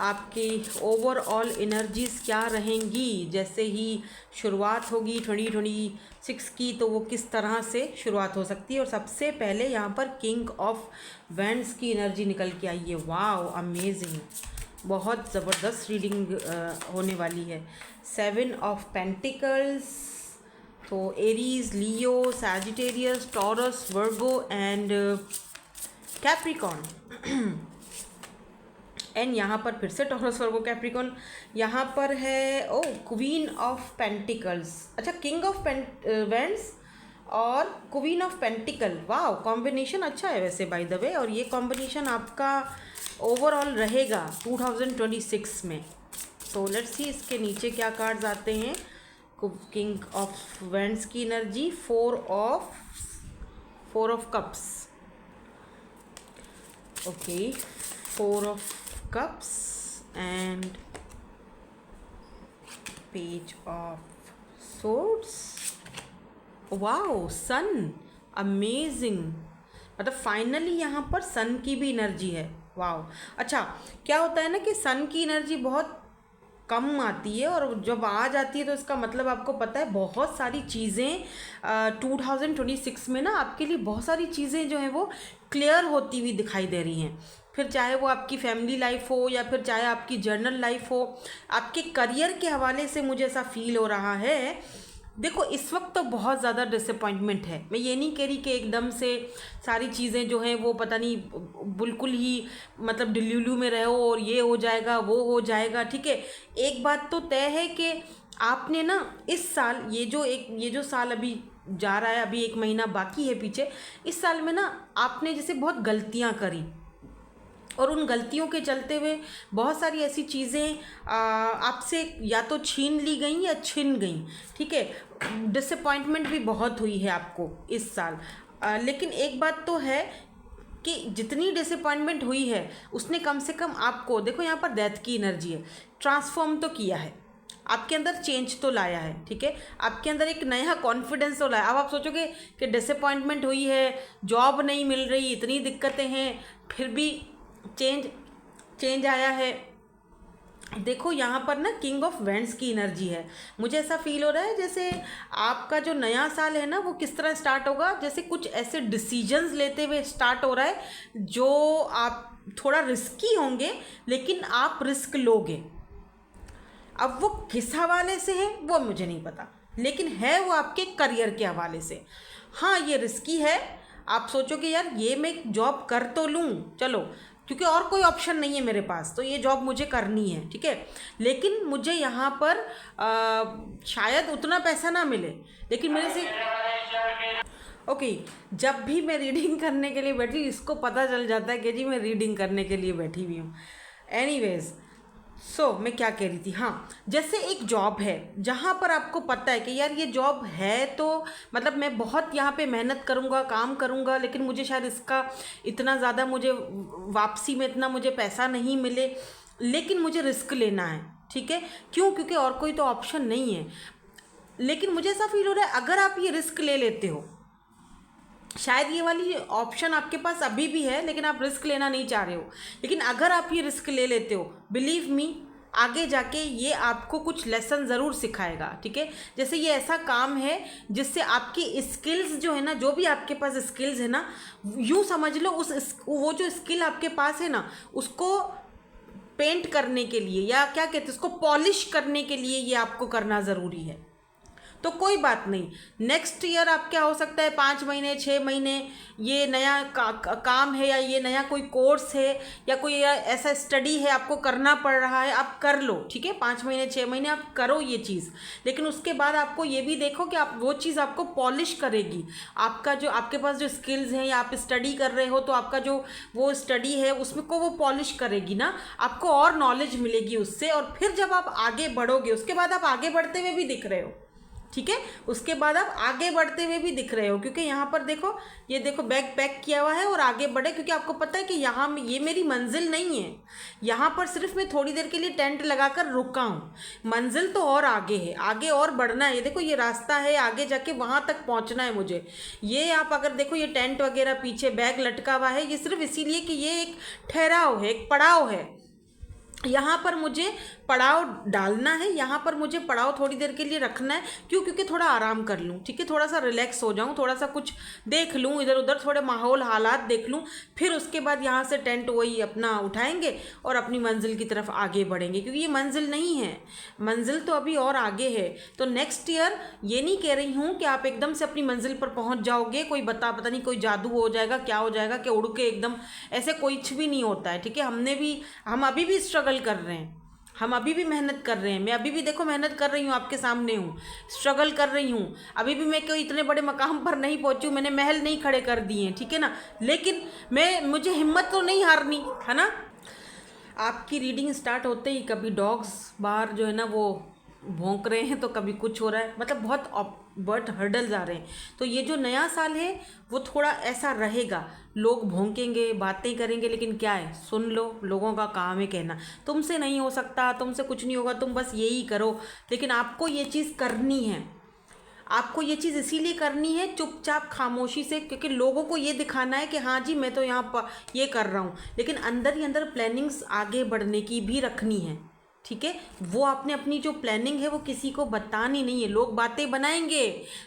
आपकी ओवरऑल एनर्जीज़ क्या रहेंगी, जैसे ही शुरुआत होगी 2026 की, तो वो किस तरह से शुरुआत हो सकती है। और सबसे पहले यहाँ पर किंग ऑफ वैंड्स की एनर्जी निकल के आई है। वाओ, अमेजिंग, बहुत ज़बरदस्त रीडिंग होने वाली है। 7 ऑफ पेंटिकल्स, तो Aries, Leo, Sagittarius, taurus, Virgo and Capricorn. And यहाँ पर फिर से टॉरस, वर्गो, कैप्रिकॉन। यहाँ पर है ओ क्वीन ऑफ पेंटिकल्स, अच्छा किंग ऑफ वैंड्स और queen of pentacle. Wow, combination अच्छा है वैसे बाय द वे, और ये कॉम्बिनेशन आपका ओवरऑल रहेगा 2026 में। तो लेट्स सी इसके नीचे क्या कार्ड्स आते हैं। किंग ऑफ वैंड्स की एनर्जी, 4 of cups. Okay, 4 of cups and page of swords. Wow, sun, amazing, मतलब फाइनली यहाँ पर सन की भी एनर्जी है। वाओ, अच्छा क्या होता है ना कि सन की एनर्जी बहुत कम आती है, और जब आ जाती है तो इसका मतलब आपको पता है बहुत सारी चीज़ें 2026 में ना आपके लिए बहुत सारी चीज़ें जो हैं वो क्लियर होती हुई दिखाई दे रही हैं। फिर चाहे वो आपकी फैमिली लाइफ हो, या फिर चाहे आपकी जर्नल लाइफ हो, आपके करियर के हवाले से मुझे ऐसा फील हो रहा है। देखो इस वक्त तो बहुत ज़्यादा डिसअपॉइंटमेंट है, मैं ये नहीं कह रही कि एकदम से सारी चीज़ें जो हैं वो पता नहीं बिल्कुल ही मतलब डिल्यूलू में रहो और ये हो जाएगा वो हो जाएगा, ठीक है। एक बात तो तय है कि आपने ना इस साल ये जो साल अभी जा रहा है, अभी 1 महीना बाकी है पीछे, इस साल में ना आपने जैसे बहुत गलतियाँ करी, और उन गलतियों के चलते हुए बहुत सारी ऐसी चीज़ें आपसे या तो छीन ली गई या छिन गई, ठीक है। डिसअपॉइंटमेंट भी बहुत हुई है आपको इस साल, लेकिन एक बात तो है कि जितनी डिसअपॉइंटमेंट हुई है उसने कम से कम आपको, देखो यहाँ पर डेथ की एनर्जी है, ट्रांसफॉर्म तो किया है, आपके अंदर चेंज तो लाया है, ठीक है। आपके अंदर एक नया कॉन्फिडेंस तो लाया। अब आप सोचोगे कि डिसअपॉइंटमेंट हुई है, जॉब नहीं मिल रही, इतनी दिक्कतें हैं, फिर भी चेंज आया है। देखो यहाँ पर ना किंग ऑफ वैंड्स की एनर्जी है। मुझे ऐसा फील हो रहा है जैसे आपका जो नया साल है ना वो किस तरह स्टार्ट होगा, जैसे कुछ ऐसे डिसीजंस लेते हुए स्टार्ट हो रहा है जो आप थोड़ा रिस्की होंगे, लेकिन आप रिस्क लोगे। अब वो किस हवाले से है वो मुझे नहीं पता, लेकिन है वो आपके करियर के हवाले से। हाँ, ये रिस्की है। आप सोचोगे यार ये मैं जॉब कर तो लूँ, चलो क्योंकि और कोई ऑप्शन नहीं है मेरे पास, तो ये जॉब मुझे करनी है, ठीक है। लेकिन मुझे यहाँ पर शायद उतना पैसा ना मिले, लेकिन मेरे से ओके जब भी मैं रीडिंग करने के लिए बैठी, इसको पता चल जाता है कि जी मैं रीडिंग करने के लिए बैठी हुई हूँ। एनीवेज, मैं क्या कह रही थी, हाँ, जैसे एक जॉब है जहाँ पर आपको पता है कि यार ये जॉब है, तो मतलब मैं बहुत यहाँ पे मेहनत करूँगा, काम करूँगा, लेकिन मुझे शायद इसका इतना ज़्यादा मुझे वापसी में इतना मुझे पैसा नहीं मिले, लेकिन मुझे रिस्क लेना है, ठीक है। क्यों? क्योंकि और कोई तो ऑप्शन नहीं है। लेकिन मुझे ऐसा फील हो रहा है अगर आप ये रिस्क ले लेते हो, शायद ये वाली ऑप्शन आपके पास अभी भी है लेकिन आप रिस्क लेना नहीं चाह रहे हो, लेकिन अगर आप ये रिस्क ले लेते हो, बिलीव मी, आगे जाके ये आपको कुछ लेसन ज़रूर सिखाएगा, ठीक है। जैसे ये ऐसा काम है जिससे आपकी स्किल्स जो है ना, जो भी आपके पास स्किल्स है ना, यूँ समझ लो वो जो स्किल आपके पास है ना, उसको पेंट करने के लिए, या क्या कहते हैं, उसको पॉलिश करने के लिए ये आपको करना ज़रूरी है। तो कोई बात नहीं, नेक्स्ट ईयर आप क्या हो सकता है, 5 महीने 6 महीने ये नया काम है, या ये नया कोई कोर्स है, या कोई ऐसा स्टडी है आपको करना पड़ रहा है, आप कर लो, ठीक है। 5 महीने 6 महीने आप करो ये चीज़, लेकिन उसके बाद आपको ये भी देखो कि आप वो चीज़ आपको पॉलिश करेगी। आपका जो आपके पास जो स्किल्स हैं, या आप स्टडी कर रहे हो, तो आपका जो वो स्टडी है उसमें को वो पॉलिश करेगी ना, आपको और नॉलेज मिलेगी उससे। और फिर जब आप आगे बढ़ोगे, उसके बाद आप आगे बढ़ते हुए भी दिख रहे हो, ठीक है, उसके बाद आप आगे बढ़ते हुए भी दिख रहे हो, क्योंकि यहाँ पर देखो, ये देखो बैग पैक किया हुआ है और आगे बढ़े, क्योंकि आपको पता है कि यहाँ ये मेरी मंजिल नहीं है, यहाँ पर सिर्फ मैं थोड़ी देर के लिए टेंट लगाकर रुका हूँ। मंजिल तो और आगे है, आगे और बढ़ना है। ये देखो ये रास्ता है, आगे जाके वहाँ तक पहुँचना है मुझे। ये आप अगर देखो, ये टेंट वगैरह पीछे बैग लटका हुआ है, ये सिर्फ इसीलिए कि ये एक ठहराव है, एक पड़ाव है। यहाँ पर मुझे पड़ाव डालना है, यहाँ पर मुझे पड़ाव थोड़ी देर के लिए रखना है। क्यों? क्योंकि थोड़ा आराम कर लूँ, ठीक है, थोड़ा सा रिलैक्स हो जाऊँ, थोड़ा सा कुछ देख लूँ, इधर उधर थोड़े माहौल हालात देख लूँ। फिर उसके बाद यहाँ से टेंट वही अपना उठाएंगे और अपनी मंजिल की तरफ आगे बढ़ेंगे, क्योंकि ये मंजिल नहीं है, मंजिल तो अभी और आगे है। तो नेक्स्ट ईयर ये नहीं कह रही हूँ कि आप एकदम से अपनी मंजिल पर पहुँच जाओगे, कोई पता नहीं कोई जादू हो जाएगा, क्या हो जाएगा कि उड़ के एकदम, ऐसे कुछ भी नहीं होता है, ठीक है। हम अभी भी स्ट्रगल कर रहे हैं, हम अभी भी मेहनत कर रहे हैं। मैं अभी भी देखो मेहनत कर रही हूँ, आपके सामने हूँ, स्ट्रगल कर रही हूँ। अभी भी मैं कोई इतने बड़े मकाम पर नहीं पहुँची हूँ, मैंने महल नहीं खड़े कर दिए हैं, ठीक है ना, लेकिन मुझे हिम्मत तो नहीं हारनी है ना। आपकी रीडिंग स्टार्ट होते ही कभी डॉग्स बाहर जो है ना वो भौंक रहे हैं, तो कभी कुछ हो रहा है, मतलब बहुत हर्डल्स आ रहे हैं। तो ये जो नया साल है वो थोड़ा ऐसा रहेगा, लोग भौंकेंगे, बातें करेंगे, लेकिन क्या है, सुन लो, लोगों का काम है कहना, तुमसे नहीं हो सकता, तुमसे कुछ नहीं होगा, तुम बस यही करो। लेकिन आपको ये चीज़ करनी है, आपको ये चीज़ इसीलिए करनी है चुपचाप खामोशी से, क्योंकि लोगों को ये दिखाना है कि हाँ जी मैं तो यहाँ पर ये कर रहा हूँ, लेकिन अंदर ही अंदर प्लानिंग्स आगे बढ़ने की भी रखनी है, ठीक है। वो आपने अपनी जो प्लानिंग है वो किसी को बतानी नहीं है। लोग बातें बनाएंगे,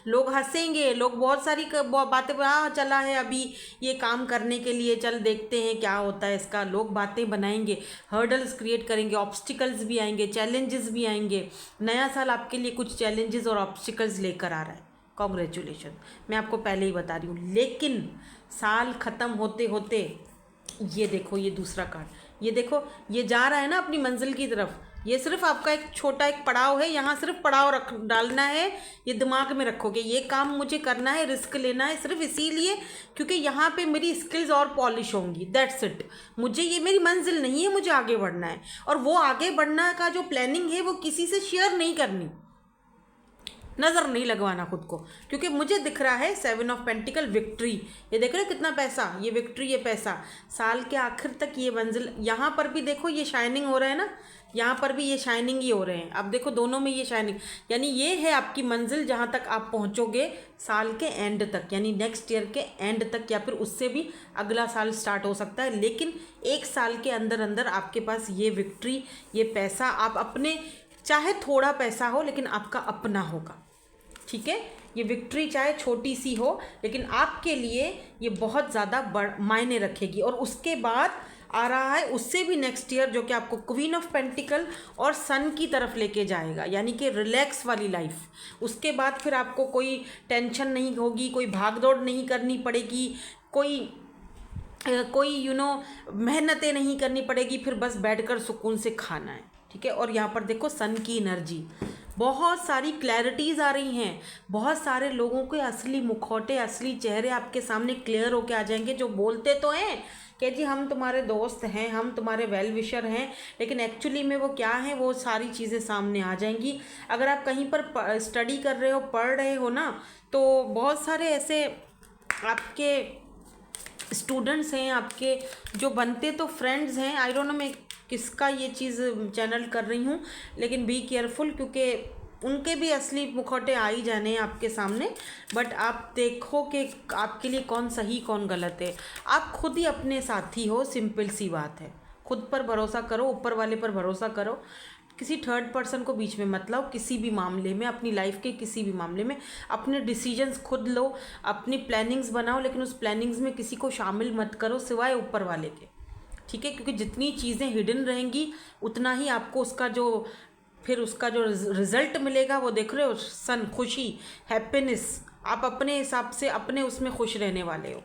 लोग हंसेंगे, लोग बहुत सारी बातें चला है अभी ये काम करने के लिए, चल देखते हैं क्या होता है इसका, लोग बातें बनाएंगे, हर्डल्स क्रिएट करेंगे, ऑब्स्टिकल्स भी आएंगे, चैलेंजेस भी आएंगे। नया साल आपके लिए कुछ चैलेंजेस और ऑब्स्टिकल्स लेकर आ रहा है, कॉन्ग्रेचुलेशन, मैं आपको पहले ही बता रही हूँ। लेकिन साल ख़त्म होते होते ये देखो, ये दूसरा कार्ड, ये देखो, ये जा रहा है ना अपनी मंजिल की तरफ। ये सिर्फ आपका एक छोटा एक पड़ाव है, यहाँ सिर्फ पड़ाव डालना है, ये दिमाग में रखोगे, ये काम मुझे करना है, रिस्क लेना है, सिर्फ इसीलिए क्योंकि यहाँ पे मेरी स्किल्स और पॉलिश होंगी, दैट्स इट। मुझे ये मेरी मंजिल नहीं है, मुझे आगे बढ़ना है, और वो आगे बढ़ना का जो प्लानिंग है वो किसी से शेयर नहीं करनी, नज़र नहीं लगवाना खुद को, क्योंकि मुझे दिख रहा है 7 ऑफ पेंटिकल, विक्ट्री। ये देख रहे हो कितना पैसा, ये विक्ट्री, ये पैसा, साल के आखिर तक ये मंजिल। यहाँ पर भी देखो ये शाइनिंग हो रहा है ना, यहाँ पर भी ये शाइनिंग ही हो रहे हैं। अब देखो दोनों में ये शाइनिंग, यानी ये है आपकी मंजिल जहाँ तक आप पहुँचोगे साल के एंड तक, यानी नेक्स्ट ईयर के एंड तक, या फिर उससे भी अगला साल स्टार्ट हो सकता है। लेकिन एक साल के अंदर अंदर आपके पास ये विक्ट्री, ये पैसा, आप अपने, चाहे थोड़ा पैसा हो लेकिन आपका अपना होगा, ठीक है। ये विक्ट्री चाहे छोटी सी हो लेकिन आपके लिए ये बहुत ज़्यादा मायने रखेगी। और उसके बाद आ रहा है उससे भी नेक्स्ट ईयर, जो कि आपको क्वीन ऑफ पेंटिकल और सन की तरफ लेके जाएगा, यानी कि रिलैक्स वाली लाइफ। उसके बाद फिर आपको कोई टेंशन नहीं होगी, कोई भाग दौड़ नहीं करनी पड़ेगी, कोई कोई मेहनतें नहीं करनी पड़ेगी, फिर बस बैठकर सुकून से खाना है, ठीक है। और यहाँ पर देखो सन की एनर्जी, बहुत सारी क्लैरिटीज़ आ रही हैं, बहुत सारे लोगों के असली मुखौटे, असली चेहरे आपके सामने क्लियर होके आ जाएंगे, जो बोलते तो हैं कि जी हम तुम्हारे दोस्त हैं, हम तुम्हारे वेल विशर हैं, लेकिन एक्चुअली में वो क्या है, वो सारी चीज़ें सामने आ जाएंगी। अगर आप कहीं पर स्टडी कर रहे हो, पढ़ रहे हो ना, तो बहुत सारे ऐसे आपके स्टूडेंट्स हैं, आपके जो बनते तो फ्रेंड्स हैं, आई डोंट नो मैं किसका ये चीज़ चैनल कर रही हूँ, लेकिन बी केयरफुल, क्योंकि उनके भी असली मुखौटे आ ही जाने हैं आपके सामने। बट आप देखो कि आपके लिए कौन सही कौन गलत है, आप खुद ही अपने साथी हो, सिंपल सी बात है। खुद पर भरोसा करो, ऊपर वाले पर भरोसा करो, किसी थर्ड पर्सन को बीच में मत लाओ किसी भी मामले में, अपनी लाइफ के किसी भी मामले में। अपने डिसीजंस खुद लो, अपनी प्लानिंग्स बनाओ, लेकिन उस प्लानिंग्स में किसी को शामिल मत करो सिवाय ऊपर वाले के, ठीक है। क्योंकि जितनी चीज़ें हिडन रहेंगी उतना ही आपको उसका जो रिज़ल्ट मिलेगा, वो देख रहे हो, सन, खुशी, हैप्पीनेस, आप अपने हिसाब से अपने उसमें खुश रहने वाले हो।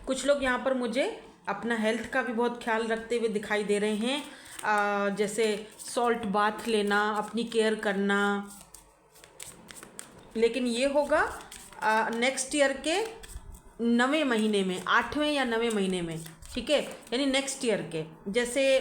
कुछ लोग यहाँ पर मुझे अपना हेल्थ का भी बहुत ख्याल रखते हुए दिखाई दे रहे हैं, जैसे सॉल्ट बाथ लेना, अपनी केयर करना, लेकिन ये होगा नेक्स्ट ईयर के 9वें महीने में, 8वें या 9वें महीने में, ठीक है। यानी नेक्स्ट ईयर के, जैसे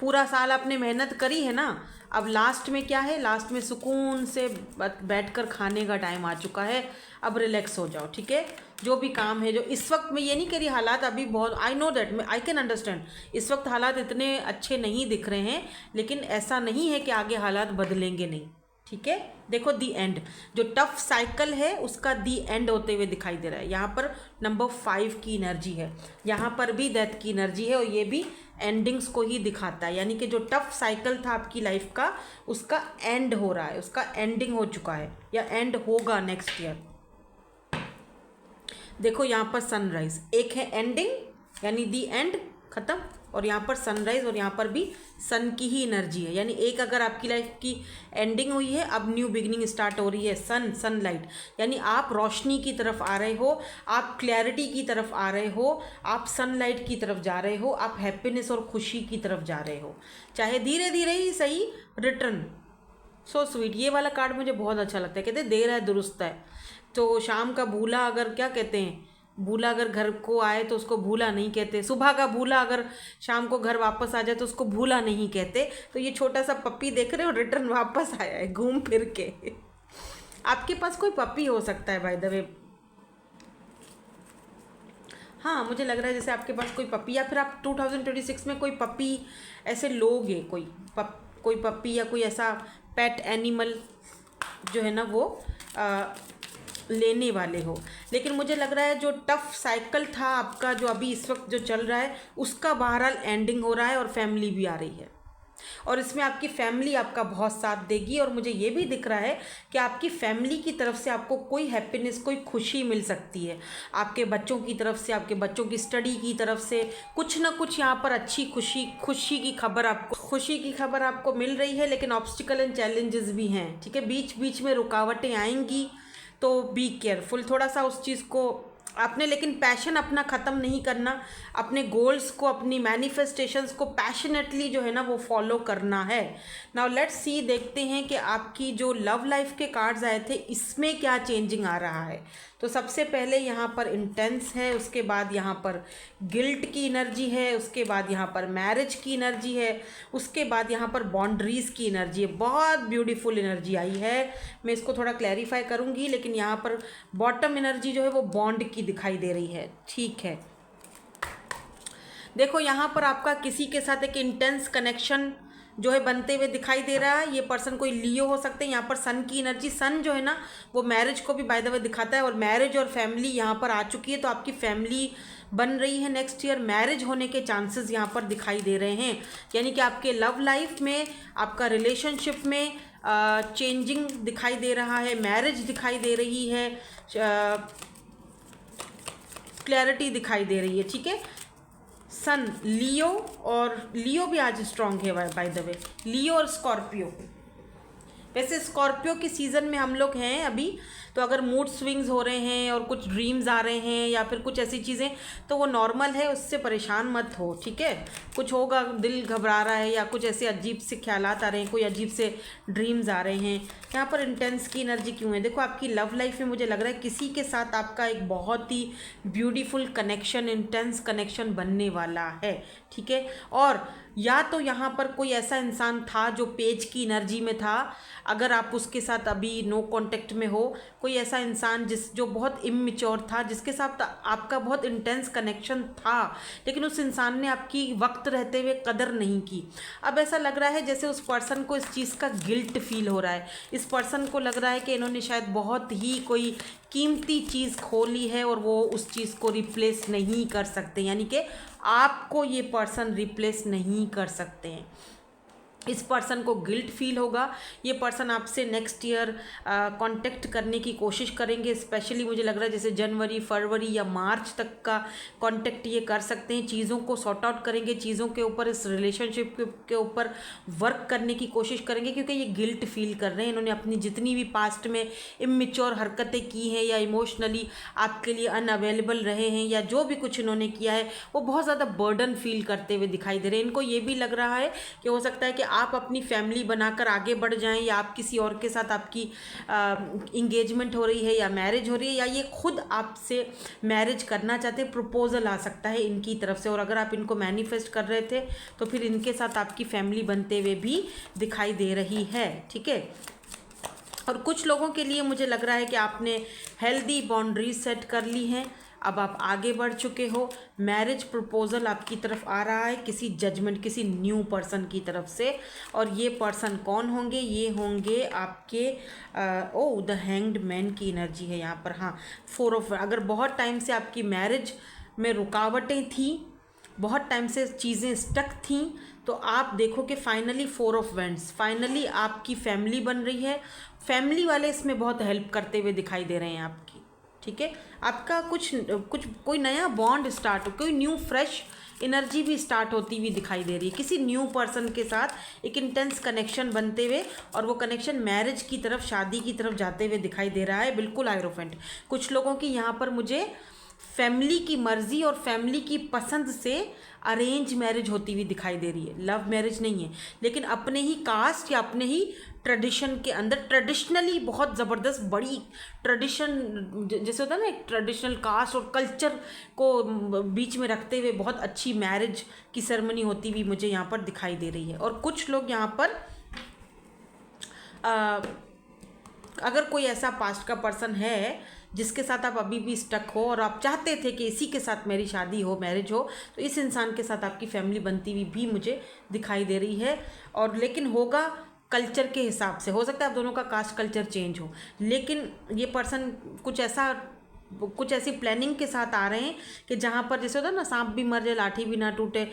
पूरा साल आपने मेहनत करी है ना, अब लास्ट में क्या है, लास्ट में सुकून से बैठकर खाने का टाइम आ चुका है, अब रिलैक्स हो जाओ, ठीक है। जो भी काम है, जो इस वक्त मैं ये नहीं कह रही हालात अभी बहुत, I know that, I can understand, इस वक्त हालात इतने अच्छे नहीं दिख रहे हैं, लेकिन ऐसा नहीं है कि आगे हालात बदलेंगे नहीं, ठीक है। देखो दी एंड, जो टफ साइकिल है उसका दी एंड होते हुए दिखाई दे रहा है। यहाँ पर नंबर 5 की एनर्जी है, यहाँ पर भी डेथ की एनर्जी है, और ये भी एंडिंग्स को ही दिखाता है, यानी कि जो टफ साइकिल था आपकी लाइफ का, उसका एंड हो रहा है, उसका एंडिंग हो चुका है या एंड होगा नेक्स्ट ईयर। देखो यहाँ पर सनराइज, एक है एंडिंग यानी दी एंड, ख़त्म, और यहाँ पर सनराइज, और यहाँ पर भी सन की ही एनर्जी है, यानी एक अगर आपकी लाइफ की एंडिंग हुई है, अब न्यू बिगनिंग स्टार्ट हो रही है। सनलाइट, यानी आप रोशनी की तरफ आ रहे हो, आप क्लैरिटी की तरफ आ रहे हो, आप सनलाइट की तरफ जा रहे हो, आप हैप्पीनेस और खुशी की तरफ जा रहे हो, चाहे धीरे धीरे ही सही, रिटर्न। सो स्वीट, ये वाला कार्ड मुझे बहुत अच्छा लगता है। कहते हैं देर है दुरुस्त है, तो शाम का भूला, अगर क्या कहते हैं, भूला अगर घर को आए तो उसको भूला नहीं कहते, सुबह का भूला अगर शाम को घर वापस आ जाए तो उसको भूला नहीं कहते। तो ये छोटा सा पप्पी देख रहे हो, रिटर्न वापस आया है घूम फिर के। आपके पास कोई पप्पी हो सकता है बाय द वे, हाँ मुझे लग रहा है जैसे आपके पास कोई पप्पी, या फिर आप 2026 में कोई पप्पी ऐसे लोगे, कोई पप्पी या कोई ऐसा पेट एनिमल जो है ना वो लेने वाले हो। लेकिन मुझे लग रहा है जो टफ साइकिल था आपका, जो अभी इस वक्त जो चल रहा है, उसका बहरहाल एंडिंग हो रहा है, और फैमिली भी आ रही है, और इसमें आपकी फैमिली आपका बहुत साथ देगी। और मुझे ये भी दिख रहा है कि आपकी फैमिली की तरफ से आपको कोई हैप्पीनेस, कोई खुशी मिल सकती है, आपके बच्चों की तरफ से, आपके बच्चों की स्टडी की तरफ से, कुछ ना कुछ यहाँ पर अच्छी खुशी की खबर आपको मिल रही है। लेकिन ऑब्स्टिकल एंड चैलेंजेस भी हैं, ठीक है, बीच बीच में रुकावटें आएंगी, तो बी केयरफुल थोड़ा सा उस चीज़ को आपने। लेकिन पैशन अपना ख़त्म नहीं करना, अपने गोल्स को, अपनी मैनिफेस्टेशंस को पैशनेटली जो है ना वो फॉलो करना है। नाउ लेट्स सी, देखते हैं कि आपकी जो लव लाइफ के कार्ड्स आए थे इसमें क्या चेंजिंग आ रहा है। तो सबसे पहले यहाँ पर इंटेंस है, उसके बाद यहाँ पर गिल्ट की एनर्जी है, उसके बाद यहाँ पर मैरिज की एनर्जी है, उसके बाद यहाँ पर बाउंड्रीज़ की एनर्जी है। बहुत ब्यूटीफुल एनर्जी आई है, मैं इसको थोड़ा क्लैरिफाई करूँगी। लेकिन यहाँ पर बॉटम एनर्जी जो है वो बॉन्ड की दिखाई दे रही है, ठीक है। देखो यहाँ पर आपका किसी के साथ एक इंटेंस कनेक्शन जो है बनते हुए दिखाई दे रहा है। ये पर्सन कोई लियो हो सकते हैं। यहाँ पर सन की एनर्जी, सन जो है ना वो मैरिज को भी बाय द वे दिखाता है, और मैरिज और फैमिली यहाँ पर आ चुकी है, तो आपकी फैमिली बन रही है। नेक्स्ट ईयर मैरिज होने के चांसेस यहाँ पर दिखाई दे रहे हैं, यानी कि आपके लव लाइफ में, आपका रिलेशनशिप में चेंजिंग दिखाई दे रहा है, मैरिज दिखाई दे रही है, क्लैरिटी दिखाई दे रही है, ठीक है। सन लियो, और लियो भी आज स्ट्रांग है बाय द वे, लियो और स्कॉर्पियो। वैसे स्कॉर्पियो के सीज़न में हम लोग हैं अभी, तो अगर मूड स्विंग्स हो रहे हैं और कुछ ड्रीम्स आ रहे हैं या फिर कुछ ऐसी चीज़ें, तो वो नॉर्मल है, उससे परेशान मत हो, ठीक है। कुछ होगा, दिल घबरा रहा है या कुछ ऐसे अजीब से ख्यालात आ रहे हैं, कोई अजीब से ड्रीम्स आ रहे हैं। यहाँ पर इंटेंस की एनर्जी क्यों है? देखो आपकी लव लाइफ में मुझे लग रहा है किसी के साथ आपका एक बहुत ही ब्यूटीफुल कनेक्शन, इंटेंस कनेक्शन बनने वाला है, ठीक है। और या तो यहाँ पर कोई ऐसा इंसान था जो पेज की एनर्जी में था, अगर आप उसके साथ अभी नो कांटेक्ट में हो, कोई ऐसा इंसान जो बहुत इमैच्योर था, जिसके साथ आपका बहुत इंटेंस कनेक्शन था, लेकिन उस इंसान ने आपकी वक्त रहते हुए कदर नहीं की। अब ऐसा लग रहा है जैसे उस पर्सन को इस चीज़ का गिल्ट फील हो रहा है। इस पर्सन को लग रहा है कि इन्होंने शायद बहुत ही कोई कीमती चीज़ खो ली है और वो उस चीज़ को रिप्लेस नहीं कर सकते, यानी कि आपको ये पर्सन रिप्लेस नहीं कर सकते हैं। इस पर्सन को गिल्ट फील होगा। ये पर्सन आपसे नेक्स्ट ईयर कांटेक्ट करने की कोशिश करेंगे। स्पेशली मुझे लग रहा है जैसे जनवरी, फरवरी या मार्च तक का कांटेक्ट ये कर सकते हैं। चीज़ों को सॉर्ट आउट करेंगे, चीज़ों के ऊपर, इस रिलेशनशिप के ऊपर वर्क करने की कोशिश करेंगे, क्योंकि ये गिल्ट फील कर रहे हैं। इन्होंने अपनी जितनी भी पास्ट में इमेच्योर हरकतें की हैं या इमोशनली आपके लिए अनअवेलेबल रहे हैं या जो भी कुछ इन्होंने किया है, वो बहुत ज़्यादा बर्डन फील करते हुए दिखाई दे रहे हैं। इनको ये भी लग रहा है कि हो सकता है कि आप अपनी फैमिली बनाकर आगे बढ़ जाएं, या आप किसी और के साथ आपकी इंगेजमेंट हो रही है या मैरिज हो रही है, या ये खुद आपसे मैरिज करना चाहते हैं। प्रपोजल आ सकता है इनकी तरफ से, और अगर आप इनको मैनिफेस्ट कर रहे थे तो फिर इनके साथ आपकी फैमिली बनते हुए भी दिखाई दे रही है, ठीक है। और कुछ लोगों के लिए मुझे लग रहा है कि आपने हेल्दी बाउंड्रीज सेट कर ली हैं, अब आप आगे बढ़ चुके हो। मैरिज प्रपोजल आपकी तरफ आ रहा है किसी जजमेंट, किसी न्यू पर्सन की तरफ से। और ये पर्सन कौन होंगे? ये होंगे आपके द हैंग्ड मैन की एनर्जी है यहाँ पर। हाँ, 4 ऑफ, अगर बहुत टाइम से आपकी मैरिज में रुकावटें थी, बहुत टाइम से चीज़ें स्टक थीं, तो आप देखो कि फाइनली 4 ऑफ वेंड्स, फाइनली आपकी फैमिली बन रही है। फैमिली वाले इसमें बहुत हेल्प करते हुए दिखाई दे रहे हैं आपकी, ठीक है। आपका कुछ कोई नया बॉन्ड स्टार्ट हो, कोई न्यू फ्रेश एनर्जी भी स्टार्ट होती हुई दिखाई दे रही है किसी न्यू पर्सन के साथ। एक इंटेंस कनेक्शन बनते हुए, और वो कनेक्शन मैरिज की तरफ, शादी की तरफ जाते हुए दिखाई दे रहा है। बिल्कुल हायरोफेंट। कुछ लोगों की यहाँ पर मुझे फैमिली की मर्जी और फैमिली की पसंद से अरेंज मैरिज होती हुई दिखाई दे रही है। लव मैरिज नहीं है, लेकिन अपने ही कास्ट या अपने ही ट्रेडिशन के अंदर, ट्रेडिशनली बहुत ज़बरदस्त बड़ी ट्रेडिशन, जैसे होता है ना, एक ट्रेडिशनल कास्ट और कल्चर को बीच में रखते हुए बहुत अच्छी मैरिज की सेरेमनी होती हुई मुझे यहाँ पर दिखाई दे रही है। और कुछ लोग यहाँ पर अगर कोई ऐसा पास्ट का पर्सन है जिसके साथ आप अभी भी स्टक हो और आप चाहते थे कि इसी के साथ मेरी शादी हो, मैरिज हो, तो इस इंसान के साथ आपकी फैमिली बनती हुई भी मुझे दिखाई दे रही है। और लेकिन होगा कल्चर के हिसाब से। हो सकता है आप दोनों का कास्ट कल्चर चेंज हो, लेकिन ये पर्सन कुछ ऐसी प्लानिंग के साथ आ रहे हैं कि जहाँ पर जैसे होता है ना, सांप भी मर जाए लाठी भी ना टूटे,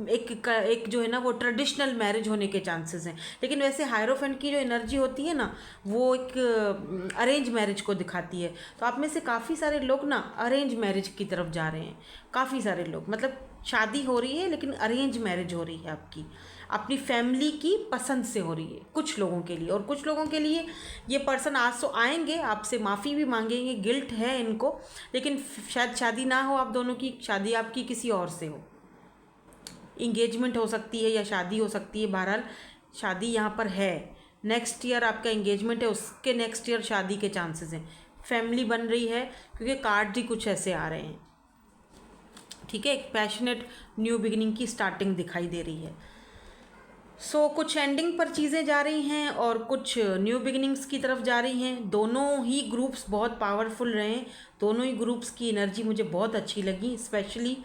एक जो है ना वो ट्रेडिशनल मैरिज होने के चांसेस हैं। लेकिन वैसे हायरोफेंट की जो एनर्जी होती है ना, वो एक अरेंज मैरिज को दिखाती है। तो आप में से काफ़ी सारे लोग ना अरेंज मैरिज की तरफ जा रहे हैं। काफ़ी सारे लोग, मतलब शादी हो रही है लेकिन अरेंज मैरिज हो रही है आपकी, अपनी फैमिली की पसंद से हो रही है कुछ लोगों के लिए। और कुछ लोगों के लिए ये पर्सन आज तो आएंगे, आपसे माफ़ी भी मांगेंगे, गिल्ट है इनको, लेकिन शायद शादी ना हो आप दोनों की, शादी आपकी किसी और से हो। इंगेजमेंट हो सकती है या शादी हो सकती है, बहरहाल शादी यहाँ पर है। नेक्स्ट ईयर आपका इंगेजमेंट है, उसके नेक्स्ट ईयर शादी के चांसेस हैं। फैमिली बन रही है क्योंकि कार्ड ही कुछ ऐसे आ रहे हैं, ठीक है। एक पैशनेट न्यू बिगिनिंग की स्टार्टिंग दिखाई दे रही है। सो कुछ एंडिंग पर चीज़ें जा रही हैं और कुछ न्यू बिगिनिंग्स की तरफ जा रही हैं। दोनों ही ग्रुप्स बहुत पावरफुल रहे हैं। दोनों ही ग्रुप्स की एनर्जी मुझे बहुत अच्छी लगी। स्पेशली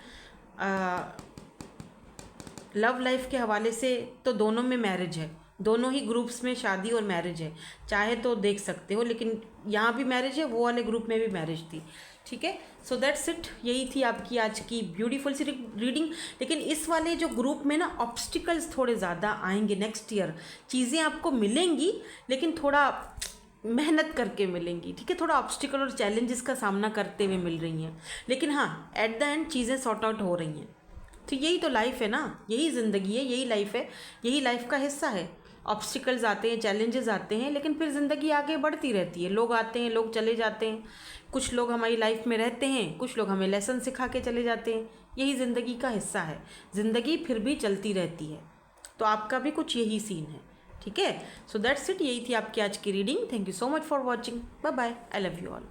लव लाइफ के हवाले से तो दोनों में मैरिज है, दोनों ही ग्रुप्स में शादी और मैरिज है, चाहे तो देख सकते हो। लेकिन यहाँ भी मैरिज है, वो वाले ग्रुप में भी मैरिज थी, ठीक है। सो दैट्स इट, यही थी आपकी आज की ब्यूटीफुल सी रीडिंग। लेकिन इस वाले जो ग्रुप में ना ऑब्स्टिकल्स थोड़े ज़्यादा आएंगे नेक्स्ट ईयर। चीज़ें आपको मिलेंगी लेकिन थोड़ा मेहनत करके मिलेंगी, ठीक है। थोड़ा ऑब्स्टिकल और चैलेंजेस का सामना करते हुए मिल रही हैं, लेकिन हाँ एट द एंड चीज़ें सॉर्ट आउट हो रही हैं। तो यही तो लाइफ है ना, यही ज़िंदगी है, यही लाइफ है, यही लाइफ का हिस्सा है। ऑब्स्टिकल्स आते हैं, चैलेंजेस आते हैं, लेकिन फिर ज़िंदगी आगे बढ़ती रहती है। लोग आते हैं, लोग चले जाते हैं, कुछ लोग हमारी लाइफ में रहते हैं, कुछ लोग हमें लेसन सिखा के चले जाते हैं। यही ज़िंदगी का हिस्सा है, ज़िंदगी फिर भी चलती रहती है। तो आपका भी कुछ यही सीन है, ठीक है। सो दैट्स इट, यही थी आपकी आज की reading. Thank you so much for watching. Bye bye, I love you all.